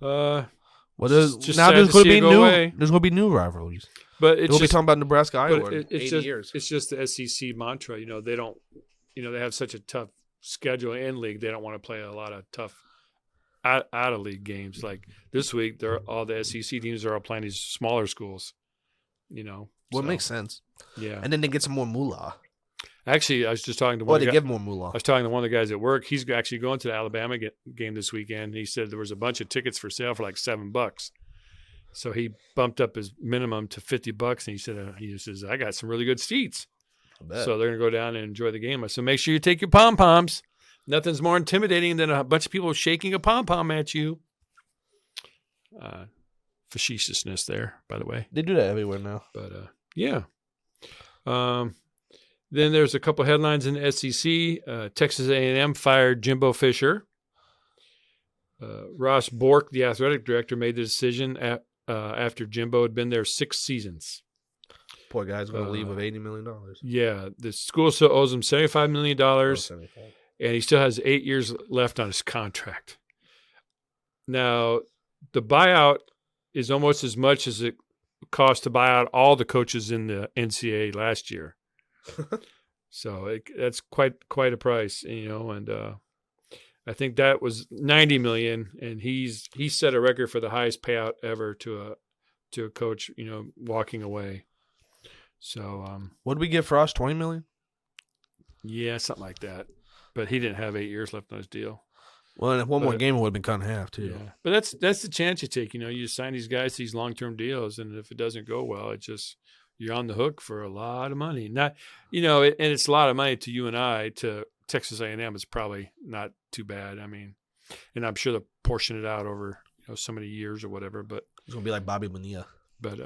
there's going to be new rivalries. But we'll be talking about Nebraska, Iowa. It's 80 years. It's just the SEC mantra. They don't. They have such a tough schedule in league. They don't want to play a lot of tough out of league games. Like this week, all the SEC teams are all playing these smaller schools. It makes sense. Yeah, and then they get some more moolah. Actually, I was just talking to one. Give more moolah. I was talking to one of the guys at work. He's actually going to the Alabama game this weekend. He said there was a bunch of tickets for sale for like $7. So he bumped up his minimum to $50, and he says, "I got some really good seats." So they're gonna go down and enjoy the game. So make sure you take your pom poms. Nothing's more intimidating than a bunch of people shaking a pom pom at you. Facetiousness there, by the way. They do that everywhere now. But yeah. Then there's a couple headlines in the SEC. Texas A&M fired Jimbo Fisher. Ross Bork, the athletic director, made the decision after Jimbo had been there 6 seasons. Poor guy's going to leave with $80 million. Yeah, the school still owes him $75 million, and he still has 8 years left on his contract. Now, the buyout is almost as much as it cost to buy out all the coaches in the NCAA last year. So that's quite a price, and I think that was $90 million, and he set a record for the highest payout ever to a coach, walking away. So what did we get for us? $20 million? Yeah, something like that. But he didn't have 8 years left on his deal. Well, and if one more game, it would have been cut in half too. Yeah. But that's the chance you take. You sign these guys to these long-term deals, and if it doesn't go well, you're on the hook for a lot of money. Not, and it's a lot of money to you and I. To Texas A&M, it's probably not too bad. I mean, And I'm sure they'll portion it out over so many years or whatever. But It's going to be like Bobby Bonilla. But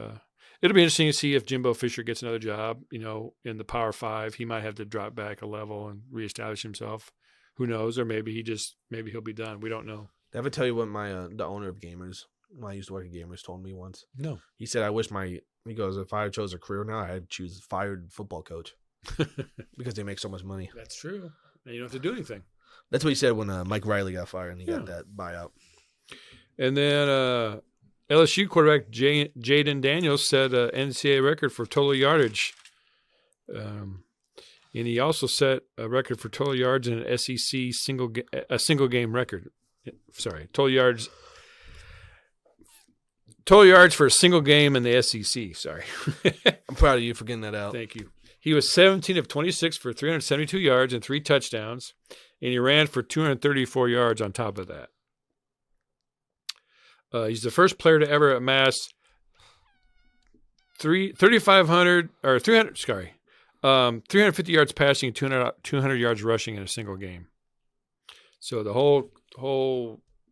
it'll be interesting to see if Jimbo Fisher gets another job, in the Power 5. He might have to drop back a level and reestablish himself. Who knows? Or maybe he'll be done. We don't know. Did I ever tell you what my the owner of Gamers, when I used to work at Gamers, told me once? No. He said, he goes, if I chose a career now, I'd choose fired football coach because they make so much money. That's true. And you don't have to do anything. That's what he said when Mike Riley got fired and he got that buyout. And then LSU quarterback Jaden Daniels set an NCAA record for total yardage. And he also set a record for total yards in an SEC single game record. Sorry, total yards for a single game in the SEC. Sorry. I'm proud of you for getting that out. Thank you. He was 17 of 26 for 372 yards and 3 touchdowns, and he ran for 234 yards on top of that. He's the first player to ever amass 350 yards passing and 200 yards rushing in a single game. So the whole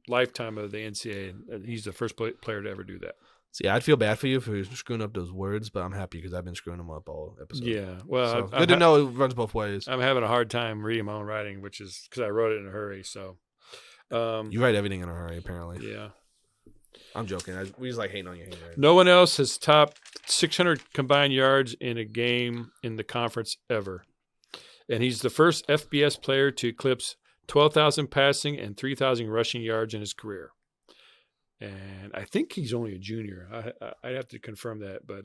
lifetime of the NCAA, he's the first player to ever do that. See, I'd feel bad for you for screwing up those words, but I'm happy because I've been screwing them up all episode. Yeah, well, good to know it runs both ways. I'm having a hard time reading my own writing, which is because I wrote it in a hurry. So you write everything in a hurry, apparently. Yeah. I'm joking. We just like hating on your handwriting. No one else has topped 600 combined yards in a game in the conference ever. And he's the first FBS player to eclipse 12,000 passing and 3,000 rushing yards in his career. And I think he's only a junior. I'd have to confirm that. But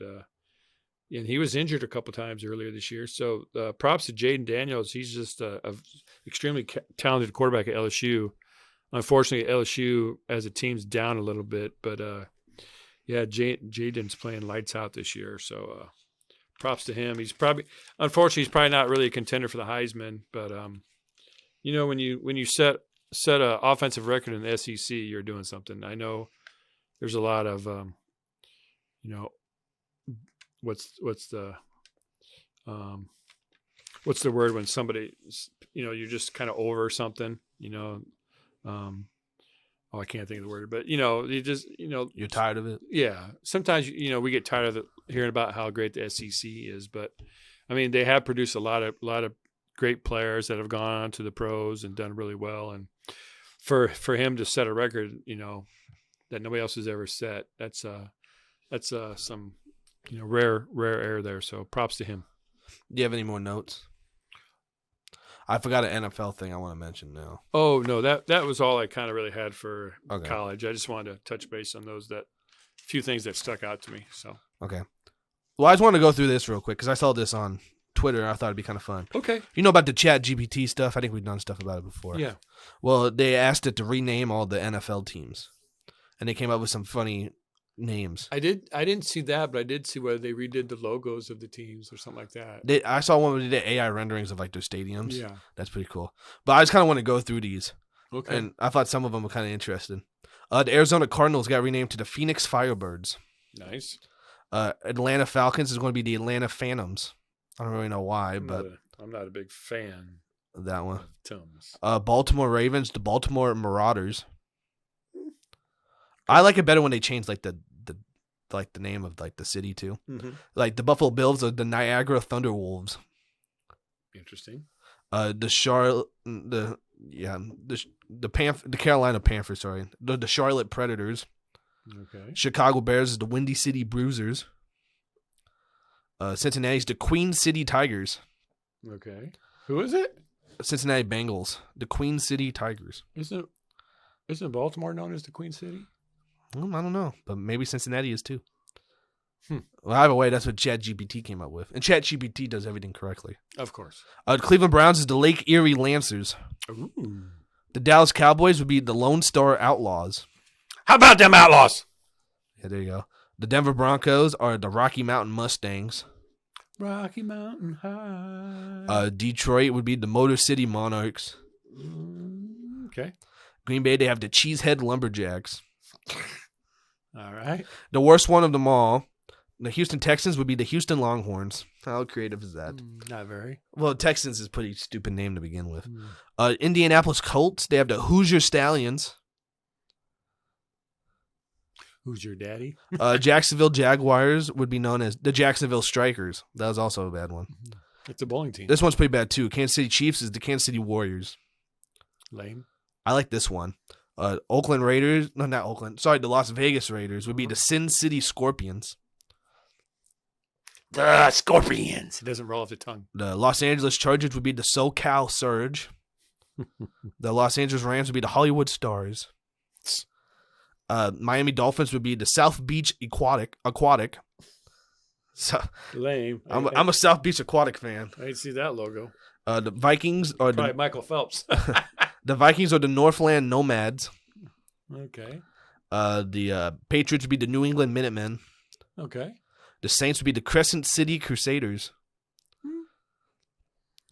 and he was injured a couple times earlier this year. So props to Jaden Daniels. He's just a extremely talented quarterback at LSU. Unfortunately, LSU as a team's down a little bit. But, Jaden's playing lights out this year. So props to him. Unfortunately, he's probably not really a contender for the Heisman. But, when you set an offensive record in the SEC, you're doing something. I know there's a lot of, what's the word when somebody, you're just kind of over something, I can't think of the word, but you just, you're tired of it. Yeah. Sometimes, we get tired of hearing about how great the SEC is, but I mean, they have produced a lot of great players that have gone on to the pros and done really well. And for him to set a record, that nobody else has ever set, that's some, rare air there. So props to him. Do you have any more notes? I forgot an NFL thing I want to mention now. Oh, no, that was all I kind of really had for college. I just wanted to touch base on those few things that stuck out to me. So okay. Well, I just want to go through this real quick because I saw this on Twitter and I thought it'd be kind of fun. Okay. You know about the Chat GPT stuff? I think we've done stuff about it before. Yeah. Well, they asked it to rename all the NFL teams, and they came up with some funny names. I didn't see that, but I did see whether they redid the logos of the teams or something like that. I saw one where they did AI renderings of like their stadiums. Yeah. That's pretty cool. But I just kind of want to go through these. Okay. And I thought some of them were kind of interesting. The Arizona Cardinals got renamed to the Phoenix Firebirds. Nice. Atlanta Falcons is going to be the Atlanta Phantoms. I don't really know why, but I'm not a big fan of that one. Of Tums. Baltimore Ravens, the Baltimore Marauders. I like it better when they change like the name of like the city too. Mm-hmm. Like the Buffalo Bills are the Niagara Thunderwolves. Interesting. The Carolina Panthers. Sorry, the Charlotte Predators. Okay. Chicago Bears is the Windy City Bruisers. Cincinnati's the Queen City Tigers. Okay. Who is it? Cincinnati Bengals, the Queen City Tigers. Isn't Baltimore known as the Queen City? Well, I don't know, but maybe Cincinnati is too. Well, either way, that's what ChatGPT came up with, and ChatGPT does everything correctly. Of course. Cleveland Browns is the Lake Erie Lancers. Ooh. The Dallas Cowboys would be the Lone Star Outlaws. How about them Outlaws? Yeah, there you go. The Denver Broncos are the Rocky Mountain Mustangs. Rocky Mountain High. Detroit would be the Motor City Monarchs. Okay. Green Bay, they have the Cheesehead Lumberjacks. All right. The worst one of them all, The Houston Texans would be the Houston Longhorns. How creative is that? Not very. Well, Texans is a pretty stupid name to begin with. Indianapolis Colts, they have the Hoosier Stallions. Who's your daddy? Jacksonville Jaguars would be known as the Jacksonville Strikers. That was also a bad one. It's a bowling team. This one's pretty bad, too. Kansas City Chiefs is the Kansas City Warriors. Lame. I like this one. Oakland Raiders. No, not Oakland. Sorry, the Las Vegas Raiders would be the Sin City Scorpions. The Scorpions. It doesn't roll off the tongue. The Los Angeles Chargers would be the SoCal Surge. The Los Angeles Rams would be the Hollywood Stars. Miami Dolphins would be the South Beach Aquatic. So, Lame. I'm a South Beach Aquatic fan. I didn't see that logo. The Vikings are Probably Michael Phelps. the Vikings are the Northland Nomads. Okay. The Patriots would be the New England Minutemen. Okay. The Saints would be the Crescent City Crusaders.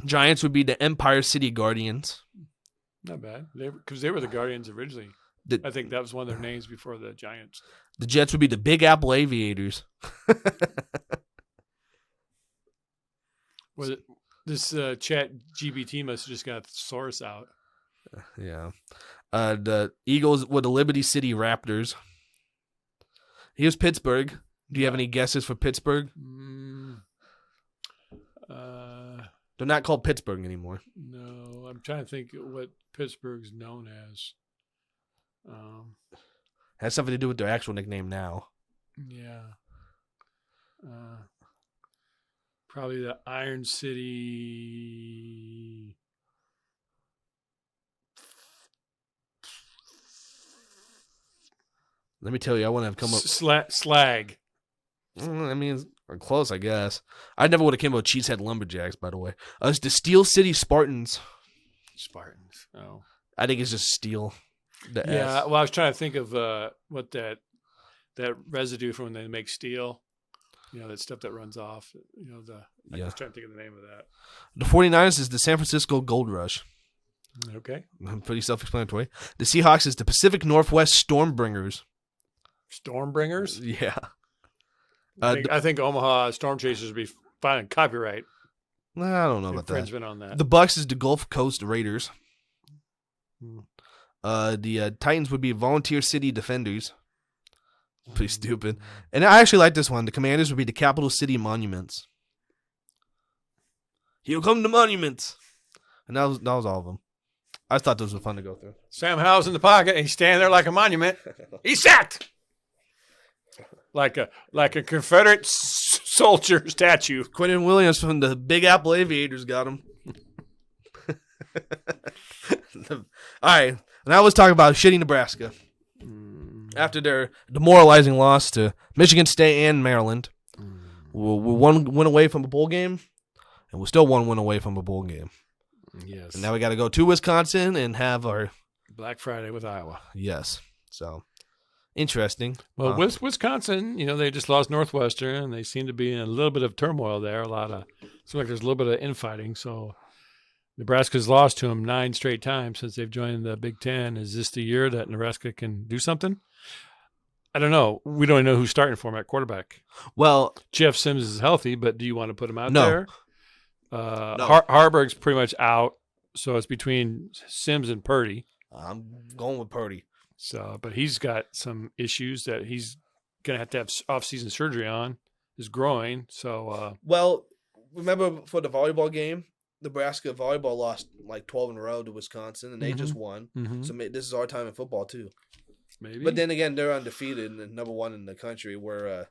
Giants would be the Empire City Guardians. Not bad. Because they were the Guardians originally. I think that was one of their names before the Giants. The Jets would be the Big Apple Aviators. Was it this chat GBT must have just got the source out. Yeah. The Eagles were the Liberty City Raptors. Here's Pittsburgh. Do you have any guesses for Pittsburgh? They're not called Pittsburgh anymore. No, I'm trying to think what Pittsburgh's known as. Has something to do with their actual nickname now. Yeah. Probably the Iron City. Let me tell you, I want to have come up. Slag. I mean, close, I guess. I never would have came up with Cheesehead Lumberjacks, by the way. It's the Steel City Spartans. Spartans. Oh. I think it's just steel. Yeah. S. Well, I was trying to think of what that residue from when they make steel. You know, that stuff that runs off. You know, I was trying to think of the name of that. The 49ers is the San Francisco Gold Rush. Okay. Pretty self-explanatory. The Seahawks is the Pacific Northwest Stormbringers. Stormbringers? Yeah. I think Omaha Storm Chasers would be filing copyright. I don't know about that. Infringement on that. The Bucks is the Gulf Coast Raiders. The Titans would be Volunteer City Defenders. Pretty stupid. And I actually like this one. The Commanders would be the Capital City Monuments. Here come the monuments. And that was all of them. I thought those were fun to go through. Sam Howell's in the pocket, and he's standing there like a monument. He's sacked! Like a Confederate soldier statue. Quentin Williams from the Big Apple Aviators got him. All right. Now let's talk about shitty Nebraska. After their demoralizing loss to Michigan State and Maryland, we're one win away from a bowl game, and we're still one win away from a bowl game. Yes. And now we got to go to Wisconsin and have our Black Friday with Iowa. Yes. So interesting. Well, Wisconsin, you know, they just lost Northwestern, and they seem to be in a little bit of turmoil there. Seems like there's a little bit of infighting. So Nebraska's lost to them 9 straight times since they've joined the Big Ten. Is this the year that Nebraska can do something? I don't know. We don't know who's starting for him at quarterback. Well, Jeff Sims is healthy, but do you want to put him out No. there? No. Harburg's pretty much out, so it's between Sims and Purdy. I'm going with Purdy. So, but he's got some issues that he's going to have off-season surgery on, his groin. So, Well, remember for the volleyball game, Nebraska volleyball lost like 12 in a row to Wisconsin, and they just won. So this is our time in football too. maybe. But then again, they're undefeated and number 1 in the country. We're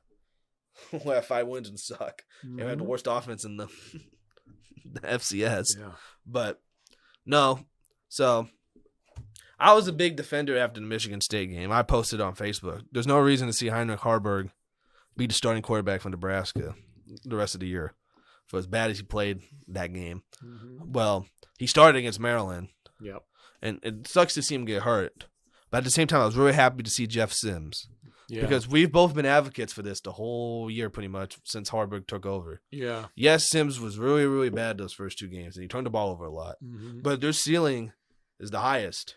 have 5 wins and suck. And we have the worst offense in the FCS. Yeah. But no, so I was a big defender after the Michigan State game. I posted on Facebook. There's no reason to see Heinrich Haarberg be the starting quarterback for Nebraska the rest of the year for as bad as he played that game. Well, he started against Maryland. Yep. And it sucks to see him get hurt. But at the same time, I was really happy to see Jeff Sims. Yeah. Because we've both been advocates for this the whole year pretty much since Haarberg took over. Yeah. Yes, Sims was really, really bad those first 2 games, and he turned the ball over a lot. But their ceiling is the highest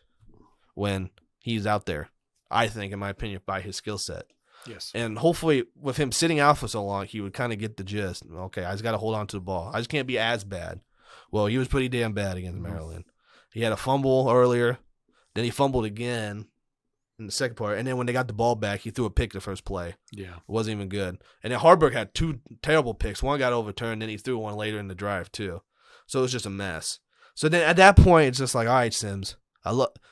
when he's out there, I think, in my opinion, by his skill set. Yes. And hopefully with him sitting out for so long, he would kind of get the gist. Okay, I just got to hold on to the ball. I just can't be as bad. Well, he was pretty damn bad against Maryland. He had a fumble earlier. Then he fumbled again in the second part. And then when they got the ball back, he threw a pick the first play. Yeah. It wasn't even good. And then Harburg had 2 terrible picks. One got overturned, then he threw one later in the drive too. So it was just a mess. So then at that point, it's just like, all right, Sims,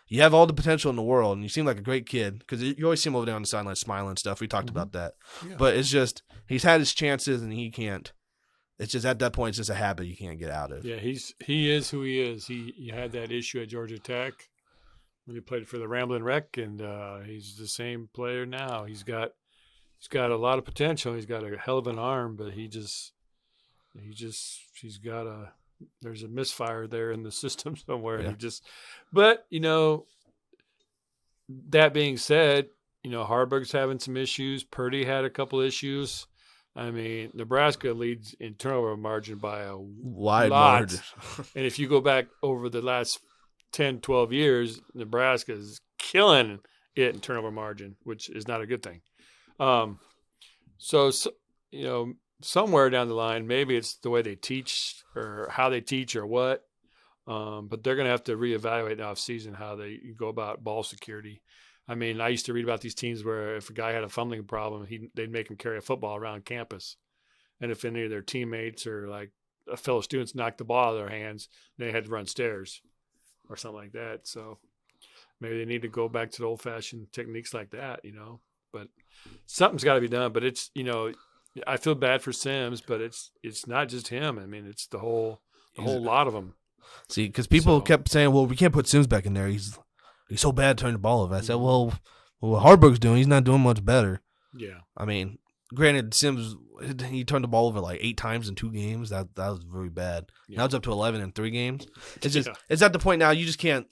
you have all the potential in the world, and you seem like a great kid because you always see him over there on the sideline smiling and stuff. We talked about that. Yeah. But it's just he's had his chances, and he can't. It's just at that point, it's just a habit you can't get out of. Yeah, he is who he is. He had that issue at Georgia Tech when he played for the Ramblin' Wreck, and he's the same player now. He's got a lot of potential. He's got a hell of an arm, but he's got there's a misfire there in the system somewhere. Yeah. But that being said, Harburg's having some issues. Purdy had a couple issues. I mean, Nebraska leads in turnover margin by a wide lot. margin. And if you go back over the last 10, 12 years, Nebraska is killing it in turnover margin, which is not a good thing. So somewhere down the line, maybe it's the way they teach or how they teach or what, but they're going to have to reevaluate in the offseason how they go about ball security. I mean, I used to read about these teams where if a guy had a fumbling problem, they'd make him carry a football around campus. And if any of their teammates or like fellow students knocked the ball out of their hands, they had to run stairs or something like that. So maybe they need to go back to the old-fashioned techniques like that, But something's got to be done. But it's, I feel bad for Sims, but it's not just him. I mean, it's the whole lot of them. See, because people kept saying, well, we can't put Sims back in there. He's so bad turning the ball over. I said, well, what Harburg's doing, he's not doing much better. Yeah. I mean, granted, Sims, he turned the ball over like 8 times in 2 games. That was very bad. Yeah. Now it's up to 11 in 3 games. It's just it's at the point now you just can't.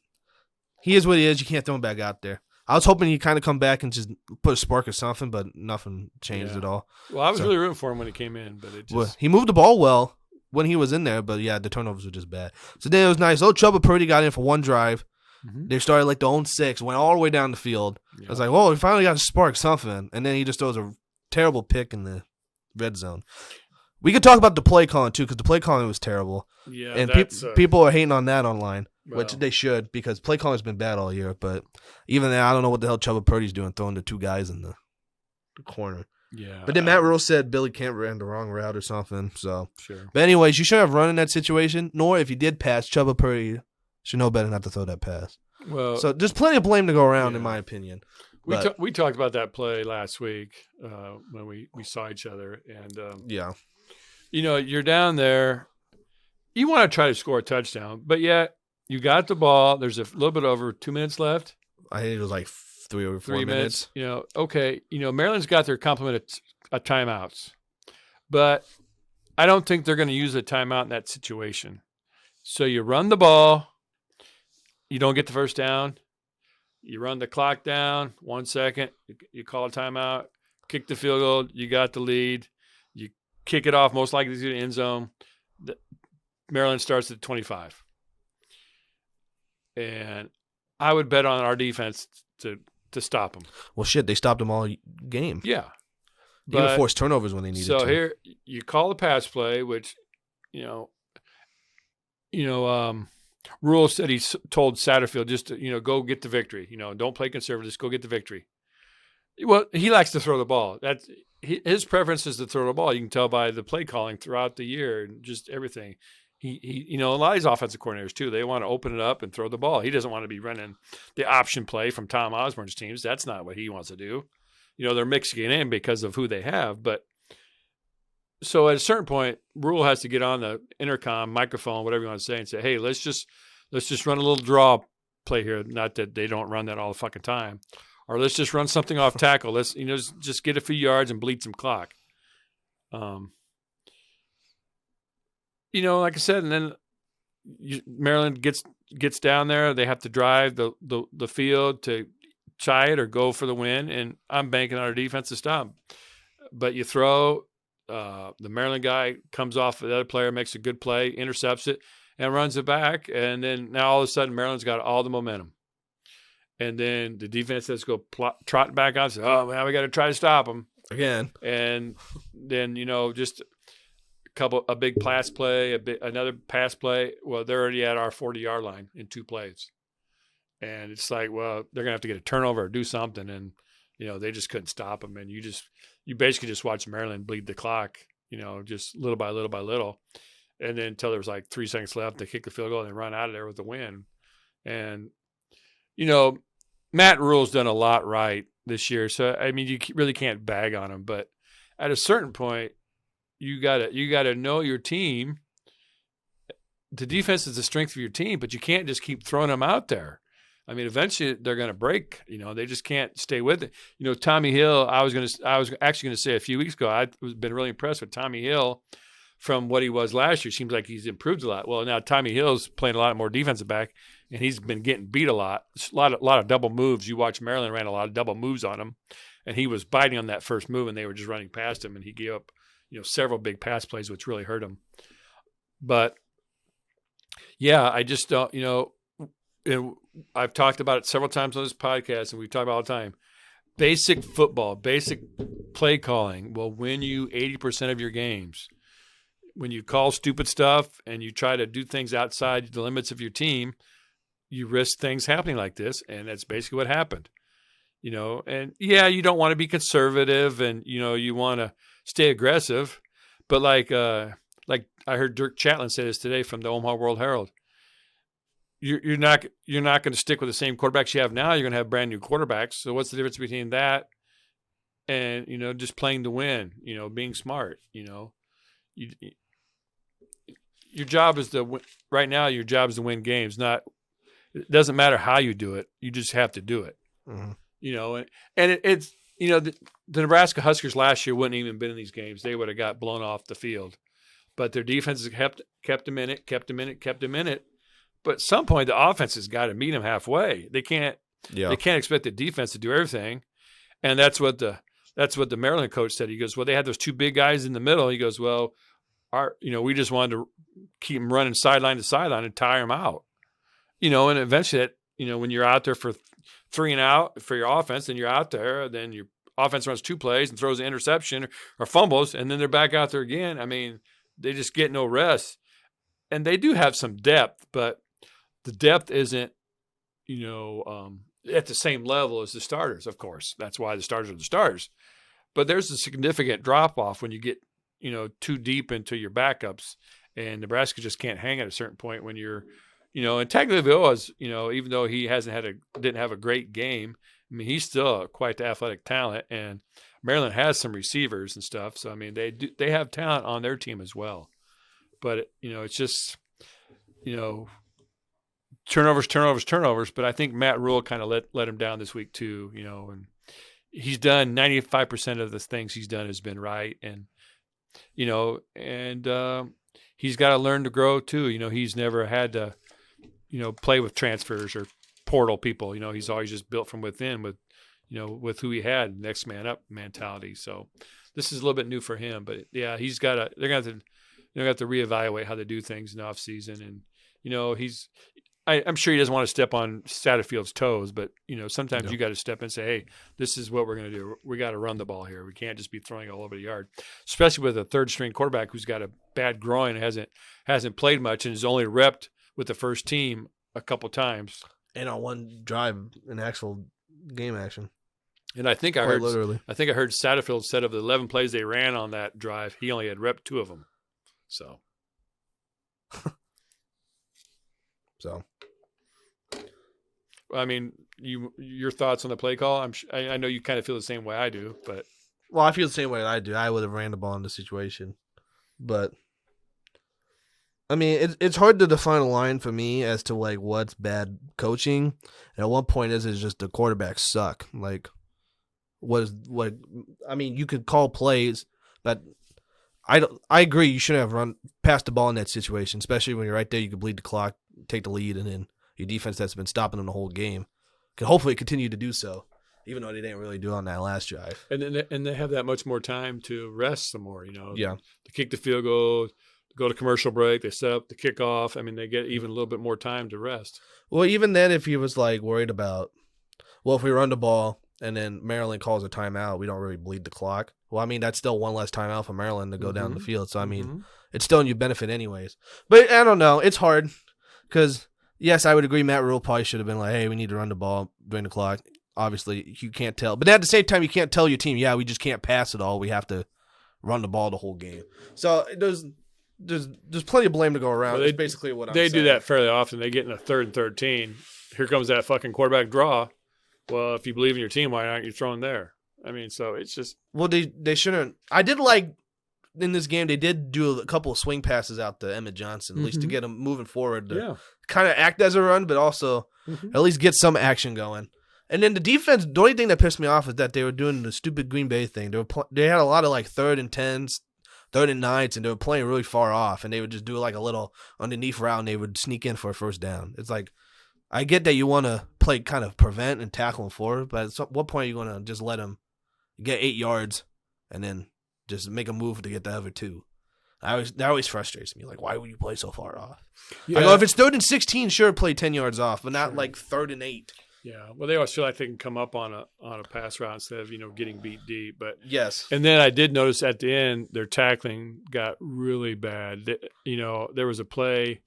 He is what he is. You can't throw him back out there. I was hoping he'd kind of come back and just put a spark or something, but nothing changed at all. Well, I was really rooting for him when he came in, but it just... Well, he moved the ball well when he was in there, but yeah, the turnovers were just bad. So then it was nice. Chuba Purdy got in for one drive. Mm-hmm. They started like their own 6, went all the way down the field. Yeah. I was like, whoa, he finally got a spark, something. And then he just throws a terrible pick in the red zone. We could talk about the play calling, too, because the play calling was terrible. Yeah, and people are hating on that online, which they should, because play calling has been bad all year. But even then, I don't know what the hell Chuba Purdy's doing, throwing the 2 guys in the corner. Yeah. But then Matt Rule said Billy Kemp ran the wrong route or something. So. Sure. But anyways, you shouldn't have run in that situation, nor if you did pass, Chuba Purdy should know better not to throw that pass. Well, so there's plenty of blame to go around, in my opinion. We talked about that play last week when we saw each other, and you're down there. You want to try to score a touchdown, but yet you got the ball. There's a little bit over 2 minutes left. I think it was like 3 or 4 minutes. Maryland's got their complement of timeouts, but I don't think they're going to use a timeout in that situation. So you run the ball. You don't get the first down. You run the clock down 1 second. You call a timeout. Kick the field goal. You got the lead. You kick it off, most likely to the end zone. Maryland starts at 25. And I would bet on our defense to stop them. Well, shit, they stopped them all game. Yeah. They even forced turnovers when they needed to. So here, you call the pass play, which, Rule said he told Satterfield just to, go get the victory. Don't play conservative, just go get the victory. Well, he likes to throw the ball. His preference is to throw the ball. You can tell by the play calling throughout the year and just everything. He a lot of these offensive coordinators too. They want to open it up and throw the ball. He doesn't want to be running the option play from Tom Osborne's teams. That's not what he wants to do. They're mixing it in because of who they have, but. So at a certain point, Rule has to get on the intercom, microphone, whatever you want to say, and say, "Hey, let's just run a little draw play here. Not that they don't run that all the fucking time, or let's just run something off tackle. Let's just get a few yards and bleed some clock." Like I said, and then Maryland gets down there. They have to drive the field to try it or go for the win, and I'm banking on our defense to stop. But you throw. The Maryland guy comes off, the other player makes a good play, intercepts it, and runs it back. And then now all of a sudden Maryland's got all the momentum. And then the defense has to go trot back out and say, oh, man, we got to try to stop them. Again. And then, just a big pass play, another pass play. Well, they're already at our 40-yard line in 2 plays. And it's like, well, they're going to have to get a turnover or do something. And, they just couldn't stop them. And you basically just watch Maryland bleed the clock, just little by little by little. And then until there was like 3 seconds left, they kick the field goal and they run out of there with the win. And, Matt Rule's done a lot right this year. So, I mean, you really can't bag on him. But at a certain point, you gotta know your team. The defense is the strength of your team, but you can't just keep throwing them out there. I mean, eventually they're going to break. They just can't stay with it. Tommy Hill. I was actually going to say a few weeks ago. I've been really impressed with Tommy Hill from what he was last year. Seems like he's improved a lot. Well, now Tommy Hill's playing a lot more defensive back, and he's been getting beat a lot. A lot of double moves. You watch Maryland ran a lot of double moves on him, and he was biting on that first move, and they were just running past him, and he gave up several big pass plays, which really hurt him. But yeah, I just don't. And I've talked about it several times on this podcast, and we've talked about it all the time. Basic football, basic play calling will win you 80% of your games. When you call stupid stuff and you try to do things outside the limits of your team, you risk things happening like this, and that's basically what happened. And yeah, you don't want to be conservative, and you want to stay aggressive, but like I heard Dirk Chatelain say this today from the Omaha World Herald. You're not going to stick with the same quarterbacks you have now. You're going to have brand new quarterbacks. So what's the difference between that and just playing to win? Being smart. Your job is to win. Right now, your job is to win games. It doesn't matter how you do it. You just have to do it. Mm-hmm. It's the Nebraska Huskers last year wouldn't even been in these games. They would have got blown off the field, but their defense has kept them in it. But at some point, the offense has got to meet them halfway. They can't expect the defense to do everything, and that's what the Maryland coach said. He goes, well, they had those 2 big guys in the middle. He goes, well, we just wanted to keep them running sideline to sideline and tire them out. And eventually, when you're out there for 3 and out for your offense, and you're out there, then your offense runs 2 plays and throws an interception or fumbles, and then they're back out there again. I mean, they just get no rest, and they do have some depth, but the depth isn't, at the same level as the starters, of course. That's why the starters are the starters. But there's a significant drop-off when you get, too deep into your backups. And Nebraska just can't hang at a certain point when you're, and Tagovailoa is, even though he didn't have a great game, I mean, he's still quite the athletic talent. And Maryland has some receivers and stuff. So, I mean, they have talent on their team as well. But, it's just, turnovers. But I think Matt Rule kind of let him down this week too, and he's done 95% of the things he's done has been right. And, he's got to learn to grow too. He's never had to, play with transfers or portal people. He's always just built from within with who he had, next man up mentality. So this is a little bit new for him, but yeah, they're going to have to reevaluate how they do things in the off season. And, I'm sure he doesn't want to step on Satterfield's toes, but, sometimes you got to step in and say, hey, this is what we're going to do. We got to run the ball here. We can't just be throwing all over the yard, especially with a third-string quarterback who's got a bad groin and hasn't played much and has only repped with the first team a couple times. And on one drive in actual game action. And I think I heard Satterfield said of the 11 plays they ran on that drive, he only had repped 2 of them. So. I mean, your thoughts on the play call? I know you kind of feel the same way I do, but I feel the same way I do. I would have ran the ball in the situation, but I mean, it's hard to define a line for me as to like what's bad coaching. And at one point, is just the quarterbacks suck. Like, I mean, you could call plays, but I agree you shouldn't have passed the ball in that situation, especially when you're right there. You could bleed the clock, take the lead, and then your defense that's been stopping them the whole game can hopefully continue to do so, even though they didn't really do it on that last drive. And they have that much more time to rest some more, Yeah. To kick the field goal, go to commercial break, they set up the kickoff. I mean, they get even a little bit more time to rest. Well, even then, if he was like worried about well, if we run the ball and then Maryland calls a timeout, we don't really bleed the clock. Well, I mean, that's still one less timeout for Maryland to go down the field. So, I mean, it's still in your benefit anyways. But I don't know. It's hard because, yes, I would agree Matt Rule probably should have been like, hey, we need to run the ball during the clock. Obviously, you can't tell. But at the same time, you can't tell your team, yeah, we just can't pass it all. We have to run the ball the whole game. So, there's plenty of blame to go around. That's basically what I'm saying. They do that fairly often. They get in a 3rd and 13. Here comes that fucking quarterback draw. Well, if you believe in your team, why aren't you throwing there? I mean, so it's just. Well, they shouldn't. I did like in this game, they did do a couple of swing passes out to Emmett Johnson, at least to get him moving forward to kind of act as a run, but also at least get some action going. And then the defense, the only thing that pissed me off is that they were doing the stupid Green Bay thing. They had a lot of like 3rd and 10s, 3rd and 9s, and they were playing really far off, and they would just do like a little underneath route, and they would sneak in for a first down. It's like, I get that you want to play kind of prevent and tackle them forward, but at what point are you going to just let them get 8 yards and then just make a move to get the other 2? That always frustrates me. Like, why would you play so far off? Yeah. I go, if it's 3rd and 16, sure, play 10 yards off, but not like 3rd and 8. Yeah, well, they always feel like they can come up on a pass route instead of getting beat deep. But yes, and then I did notice at the end their tackling got really bad. There was a play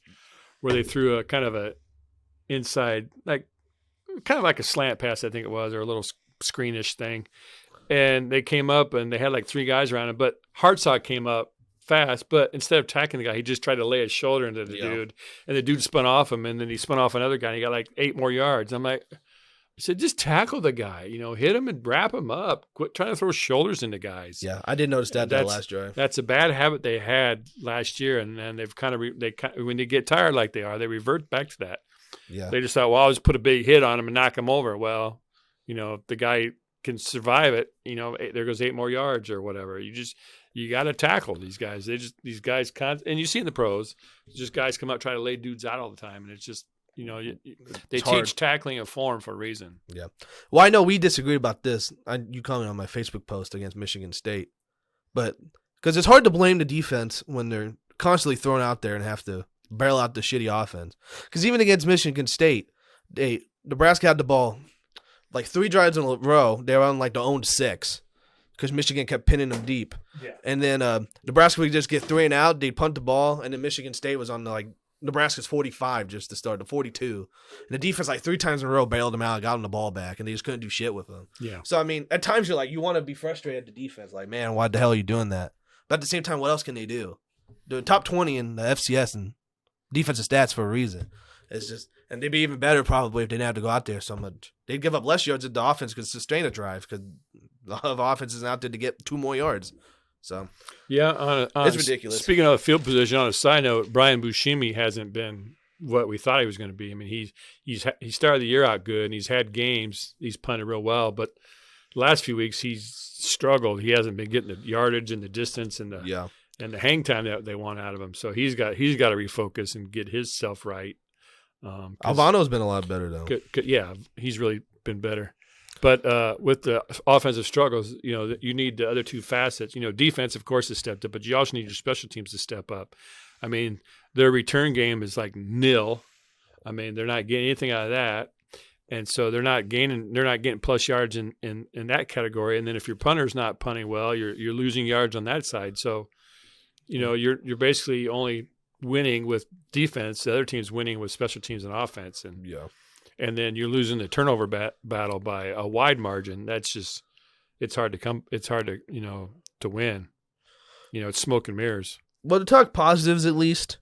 where they threw a kind of a inside, like kind of like a slant pass, I think it was, or a little screenish thing, and they came up and they had like 3 guys around him. But Hartsock came up fast, but instead of tackling the guy, he just tried to lay his shoulder into the dude, and the dude spun off him, and then he spun off another guy, and he got like 8 more yards. I'm like, I said, just tackle the guy, hit him and wrap him up. Quit trying to throw shoulders into guys. Yeah, I did notice that last drive. That's a bad habit they had last year, and then they've kind of when they get tired like they are, they revert back to that. Yeah, they just thought, well, I'll just put a big hit on him and knock him over. Well, if the guy can survive it, there goes 8 more yards or whatever. You got to tackle these guys. These guys and you see in the pros, just guys come up try to lay dudes out all the time, and it's just they teach tackling a form for a reason. Yeah. Well, I know we disagree about this. You commented on my Facebook post against Michigan State, but because it's hard to blame the defense when they're constantly thrown out there and have to barrel out the shitty offense. Because even against Michigan State, Nebraska had the ball like 3 drives in a row. They were on like the own 6. Because Michigan kept pinning them deep. Yeah. And then Nebraska would just get 3 and out. They'd punt the ball. And then Michigan State was on Nebraska's 45 just to start, the 42. And the defense 3 times in a row bailed them out, got them the ball back, and they just couldn't do shit with them. Yeah. So, I mean, at times you're like, you want to be frustrated at the defense. Like, man, why the hell are you doing that? But at the same time, what else can they do? They're top 20 in the FCS and defensive stats for a reason. It's just, and they'd be even better probably if they didn't have to go out there so much. They'd give up less yards if the offense could sustain a drive because a lot of offenses out there to get 2 more yards. So yeah, it's ridiculous. Speaking of field position, on a side note, Brian Buscemi hasn't been what we thought he was going to be. I mean, he started the year out good, and he's had games he's punted real well, but the last few weeks he's struggled. He hasn't been getting the yardage and the distance and the hang time that they want out of him. So he's got to refocus and get his self right. Alvano's been a lot better though. Yeah, he's really been better. But with the offensive struggles, you need the other 2 facets. Defense, of course, has stepped up, but you also need your special teams to step up. I mean, their return game is like nil. I mean, they're not getting anything out of that, and so they're not getting plus yards in that category. And then if your punter's not punting well, you're losing yards on that side. So, you're basically only winning with defense. The other team's winning with special teams and offense, and then you're losing the turnover battle by a wide margin. That's just it's hard to win. It's smoke and mirrors. Well, to talk positives at least,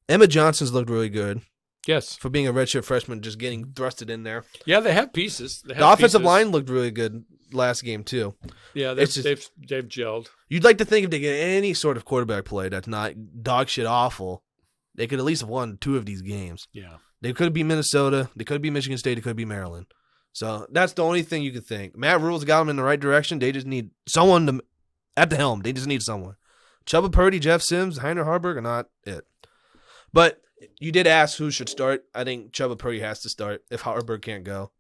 Emmett Johnson's looked really good. Yes, for being a redshirt freshman, just getting thrusted in there. Yeah, they have pieces. The offensive line looked really good last game too. Yeah, they've gelled. You'd like to think if they get any sort of quarterback play that's not dog shit awful, they could at least have won 2 of these games. Yeah. They could be Minnesota. They could be Michigan State. They could be Maryland. So that's the only thing you could think. Matt Rule's got them in the right direction. They just need someone at the helm. They just need someone. Chuba Purdy, Jeff Sims, Heiner Harburg are not it. But you did ask who should start. I think Chuba Purdy has to start if Harburg can't go.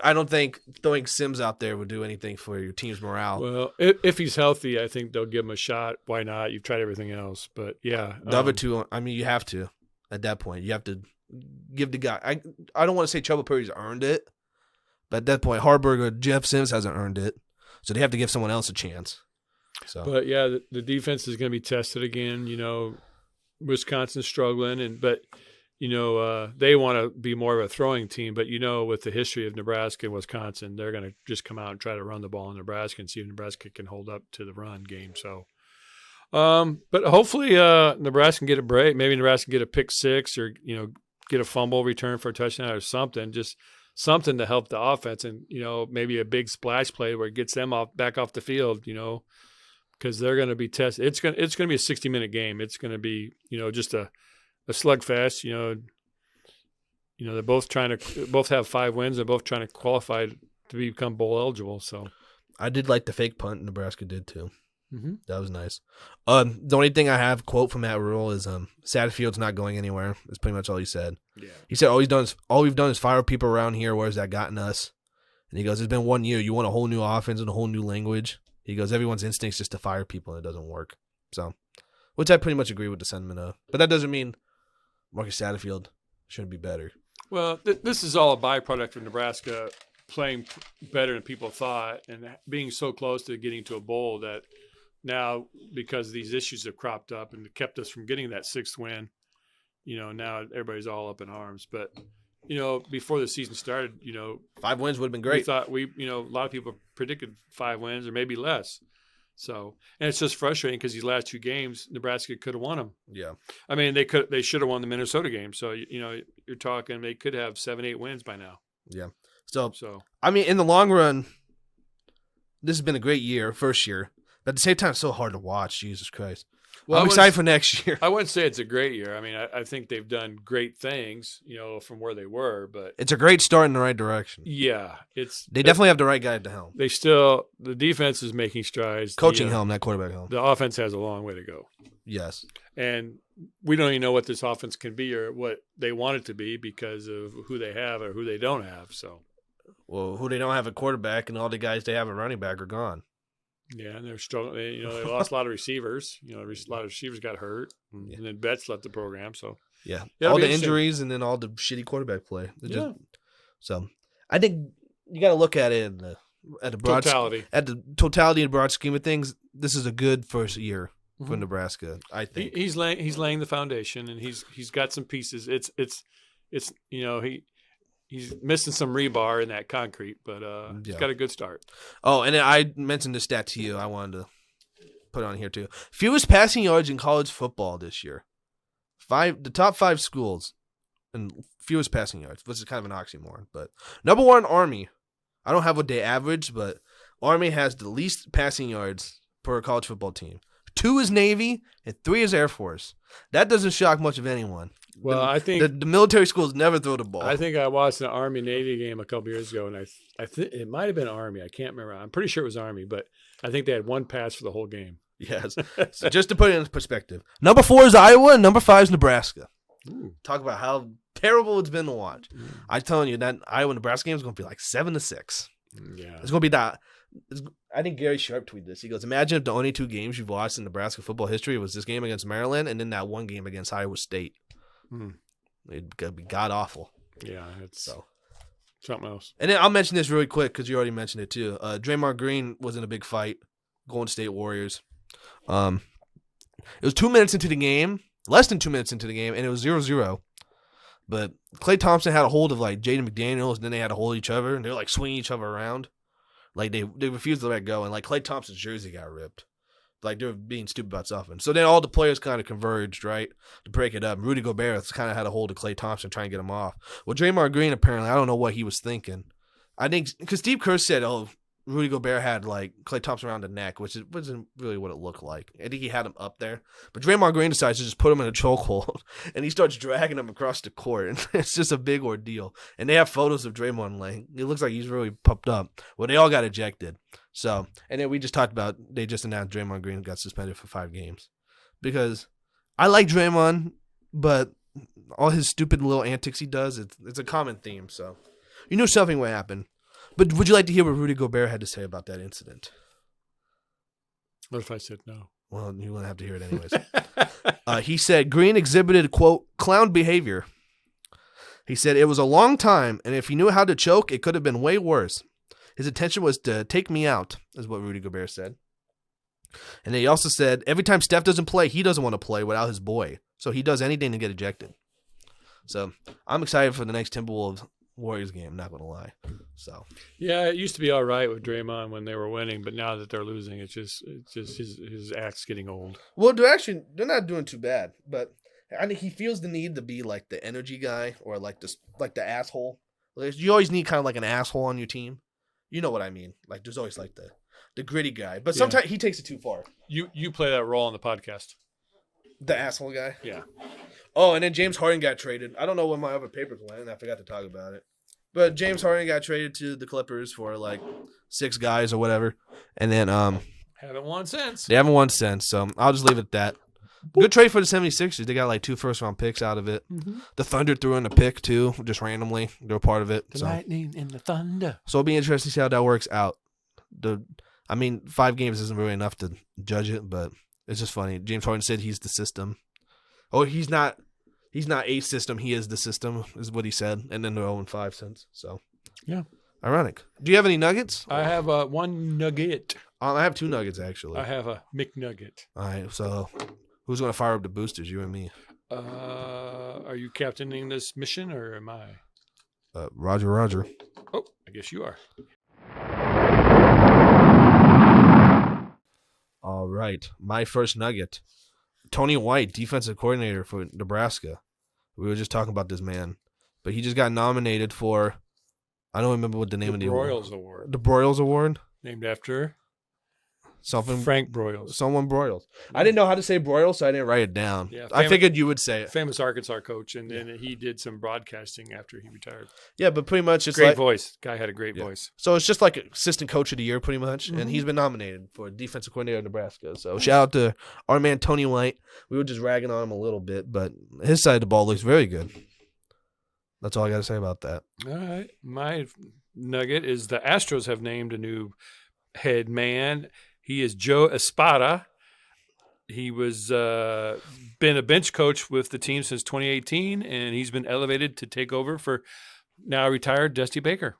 I don't think throwing Sims out there would do anything for your team's morale. Well, if he's healthy, I think they'll give him a shot. Why not? You've tried everything else. But, yeah. The other 2, I mean, you have to at that point. You have to give the guy – I don't want to say Chuba Purdy's earned it, But at that point, Harburg or Jeff Sims hasn't earned it, so they have to give someone else a chance. So, but yeah, the defense is going to be tested again. Wisconsin's struggling, but they want to be more of a throwing team. But with the history of Nebraska and Wisconsin, they're going to just come out and try to run the ball in Nebraska and see if Nebraska can hold up to the run game. So, but hopefully Nebraska can get a break. Maybe Nebraska can get a pick six or get a fumble return for a touchdown or something. Just something to help the offense, and maybe a big splash play where it gets them back off the field. Because they're going to be tested. It's going to be a 60-minute game. It's going to be just a slugfest. They're both have 5 wins. They're both trying to qualify to become bowl eligible. So I did like the fake punt. Nebraska did too. Mm-hmm. That was nice. The only thing I have quote from Matt Rule is Satterfield's not going anywhere. That's pretty much all he said. Yeah. He said all we've done is fire people around here. Where's that gotten us? And he goes, it's been 1 year. You want a whole new offense and a whole new language. He goes, everyone's instincts just to fire people, and it doesn't work. So, which I pretty much agree with the sentiment of. But that doesn't mean Marcus Satterfield shouldn't be better. Well, this is all a byproduct of Nebraska playing better than people thought and being so close to getting to a bowl that now, because these issues have cropped up and kept us from getting that 6th win, now everybody's all up in arms. But, before the season started, 5 wins would have been great. We thought a lot of people predicted 5 wins or maybe less. So, and it's just frustrating because these last 2 games, Nebraska could have won them. Yeah. I mean, they should have won the Minnesota game. So, you're talking they could have 7-8 wins by now. Yeah. So, So, I mean, in the long run, this has been a great year, first year. But at the same time, it's so hard to watch. Jesus Christ. Well, I'm excited for next year. I wouldn't say it's a great year. I mean, I think they've done great things, from where they were. But it's a great start in the right direction. Yeah, they definitely have the right guy at the helm. The defense is making strides. Coaching helm, not quarterback helm. The offense has a long way to go. Yes. And we don't even know what this offense can be or what they want it to be because of who they have or who they don't have. So, well, who they don't have a quarterback and all the guys they have a running back are gone. Yeah, and they're struggling. They lost a lot of receivers. A lot of receivers got hurt, and then Betts left the program. So yeah, all the injuries and then all the shitty quarterback play. So I think you got to look at it at the broad totality. At the totality and broad scheme of things. This is a good first year for Nebraska. I think he's laying the foundation, and he's got some pieces. He's missing some rebar in that concrete, but he's got a good start. Oh, and I mentioned this stat to you. I wanted to put it on here too. Fewest passing yards in college football this year. The top 5 schools and fewest passing yards, which is kind of an oxymoron. But number 1, Army. I don't have what they average, but Army has the least passing yards per college football team. 2 is Navy, and 3 is Air Force. That doesn't shock much of anyone. Well, I think the military schools never throw the ball. I think I watched an Army-Navy game a couple years ago, and I think it might have been Army. I can't remember. I'm pretty sure it was Army, but I think they had 1 pass for the whole game. Yes. So just to put it in perspective, number 4 is Iowa, and number 5 is Nebraska. Ooh. Talk about how terrible it's been to watch. I'm telling you, that Iowa-Nebraska game is going to be like 7-6. Yeah. It's going to be that. I think Gary Sharp tweeted this. He goes, imagine if the only 2 games you've watched in Nebraska football history was this game against Maryland and then that 1 game against Iowa State. It'd be god-awful. Yeah, it's something else. And then I'll mention this really quick because you already mentioned it too. Draymond Green was in a big fight. Golden State Warriors. It was 2 minutes into the game, less than 2 minutes into the game, and it was 0-0. But Klay Thompson had a hold of like Jaden McDaniels, and then they had to hold each other, and they were like swinging each other around. Like they refused to let go, and like Klay Thompson's jersey got ripped. Like they were being stupid about something. So then all the players kind of converged, right, to break it up. Rudy Gobert kind of had a hold of Klay Thompson, trying to get him off. Well, Draymond Green apparently, I don't know what he was thinking. I think because Steve Kerr said, "Oh, Rudy Gobert had like Klay Thompson around the neck," which wasn't really what it looked like. I think he had him up there, but Draymond Green decides to just put him in a chokehold, and he starts dragging him across the court, and it's just a big ordeal. And they have photos of Draymond laying. It looks like he's really pumped up. Well, they all got ejected. So, and then we just talked about they just announced Draymond Green got suspended for 5 games because I like Draymond, but all his stupid little antics he does, it's a common theme. So, you knew something would happen. But would you like to hear what Rudy Gobert had to say about that incident? What if I said no? Well, you wouldn't have to hear it anyways. He said Green exhibited, quote, clown behavior. He said, "It was a long time, and if he knew how to choke, it could have been way worse. His intention was to take me out," is what Rudy Gobert said. And then he also said, every time Steph doesn't play, he doesn't want to play without his boy. So he does anything to get ejected. So I'm excited for the next Timberwolves Warriors game, not going to lie. So yeah, it used to be all right with Draymond when they were winning, but now that they're losing, it's just his act's getting old. Well, they're not doing too bad, but I think he feels the need to be like the energy guy or like the asshole. You always need kind of like an asshole on your team. You know what I mean? Like there's always like the gritty guy, but sometimes he takes it too far. You play that role on the podcast. The asshole guy? Yeah. Oh, and then James Harden got traded. I don't know when my other papers went, and I forgot to talk about it. But James Harden got traded to the Clippers for like 6 guys or whatever. And then haven't won since. They haven't won since, so I'll just leave it at that. Good trade for the 76ers. They got like 2 first-round picks out of it. Mm-hmm. The Thunder threw in a pick, too, just randomly. They were part of it. The Lightning and the Thunder. So it'll be interesting to see how that works out. 5 games isn't really enough to judge it, but it's just funny. James Harden said he's the system. Oh, he's not a system. He is the system, is what he said. And then they're 0-5 since. So, yeah. Ironic. Do you have any nuggets? I have one nugget. I have 2 nuggets, actually. I have a McNugget. All right. So, who's going to fire up the boosters, you and me? Are you captaining this mission, or am I? Roger. Oh, I guess you are. All right. My first nugget. Tony White, defensive coordinator for Nebraska. We were just talking about this man. But he just got nominated for, I don't remember what the name of the Broyles Award. The Broyles Award? Named after? Something. Frank Broyles. Someone Broyles. I didn't know how to say Broyles, so I didn't write it down. Yeah, I figured you would say it. Famous Arkansas coach, and then he did some broadcasting after he retired. Yeah, but pretty much it's great voice. Guy had a great voice. So it's just like assistant coach of the year, pretty much, and he's been nominated for defensive coordinator of Nebraska. So shout out to our man Tony White. We were just ragging on him a little bit, but his side of the ball looks very good. That's all I got to say about that. All right. My nugget is the Astros have named a new head man. He is Joe Espada. He was been a bench coach with the team since 2018, and he's been elevated to take over for now retired Dusty Baker.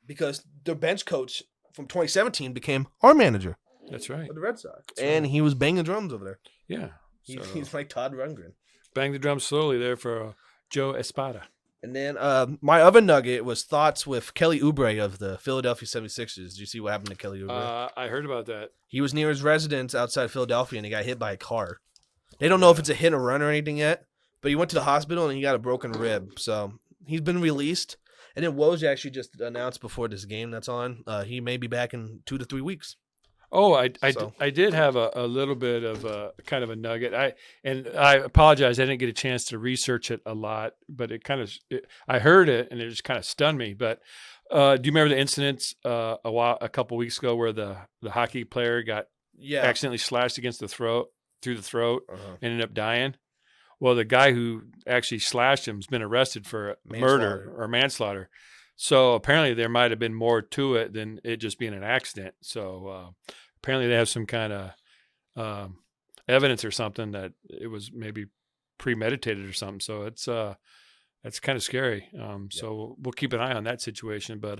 Because the bench coach from 2017 became our manager. That's right. For the Red Sox. And he was banging drums over there. Yeah. He's like Todd Rundgren. Bang the drums slowly there for Joe Espada. And then my other nugget was thoughts with Kelly Oubre of the Philadelphia 76ers. Did you see what happened to Kelly Oubre? I heard about that. He was near his residence outside Philadelphia, and he got hit by a car. They don't know if it's a hit or run or anything yet, but he went to the hospital, and he got a broken rib. So he's been released. And then Woj actually just announced before this game that's on, he may be back in 2 to 3 weeks. Oh, I did have a little bit of a kind of a nugget. I apologize. I didn't get a chance to research it a lot, but I heard it and it just kind of stunned me. But do you remember the incidents a couple weeks ago where the hockey player got accidentally slashed against through the throat, ended up dying? Well, the guy who actually slashed him has been arrested for murder or manslaughter. So apparently there might have been more to it than it just being an accident. So apparently they have some kind of evidence or something that it was maybe premeditated or something. So it's kind of scary. So we'll keep an eye on that situation. But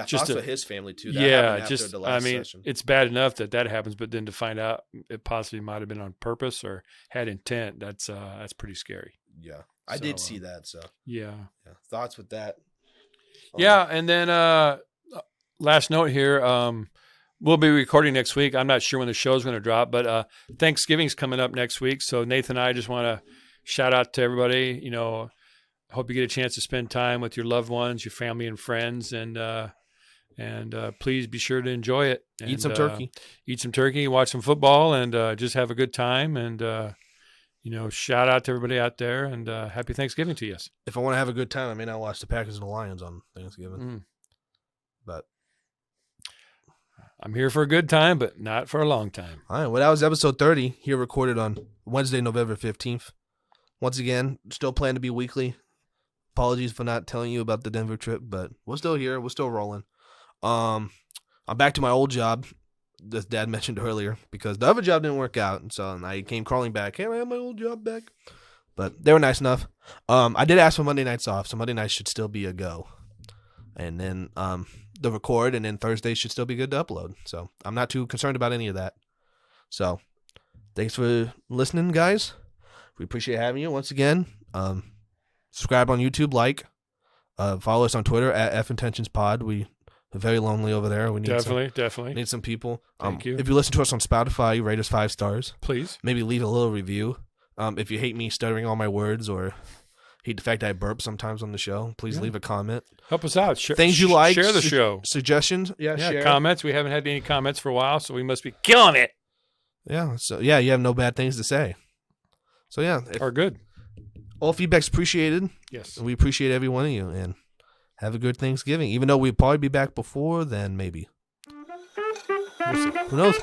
just for his family too. Session. It's bad enough that happens, but then to find out it possibly might have been on purpose or had intent, that's pretty scary. Yeah, I did see that. So yeah. Thoughts with that. Yeah, and then last note here, we'll be recording next week. I'm not sure when the show's going to drop, but Thanksgiving's coming up next week. So Nathan and I just want to shout out to everybody. You know, hope you get a chance to spend time with your loved ones, your family and friends, and please be sure to enjoy it. And, eat some turkey, watch some football, and just have a good time. And shout out to everybody out there, and happy Thanksgiving to you. If I want to have a good time, I may not watch the Packers and the Lions on Thanksgiving. But I'm here for a good time, but not for a long time. All right. Well, that was episode 30 here recorded on Wednesday, November 15th. Once again, still plan to be weekly. Apologies for not telling you about the Denver trip, but we're still here. We're still rolling. I'm back to my old job that Dad mentioned earlier because the other job didn't work out. And so I came crawling back. Hey, I have my old job back. But they were nice enough. I did ask for Monday nights off, so Monday nights should still be a go. And then the record, and then Thursday should still be good to upload. So I'm not too concerned about any of that. So thanks for listening, guys. We appreciate having you once again. Subscribe on YouTube, follow us on Twitter at fintentionspod. We are very lonely over there. We need definitely need some people. Thank you. If you listen to us on Spotify, rate us 5 stars. Please. Maybe leave a little review. If you hate me stuttering all my words or hate the fact that I burp sometimes on the show, please leave a comment. Help us out. Things you like. Share the show. Suggestions. Share. Comments. We haven't had any comments for a while, so we must be killing it. Yeah. So, you have no bad things to say. So, Or good. All feedback's appreciated. Yes. We appreciate every one of you, and have a good Thanksgiving. Even though we'll probably be back before then, maybe. Who knows?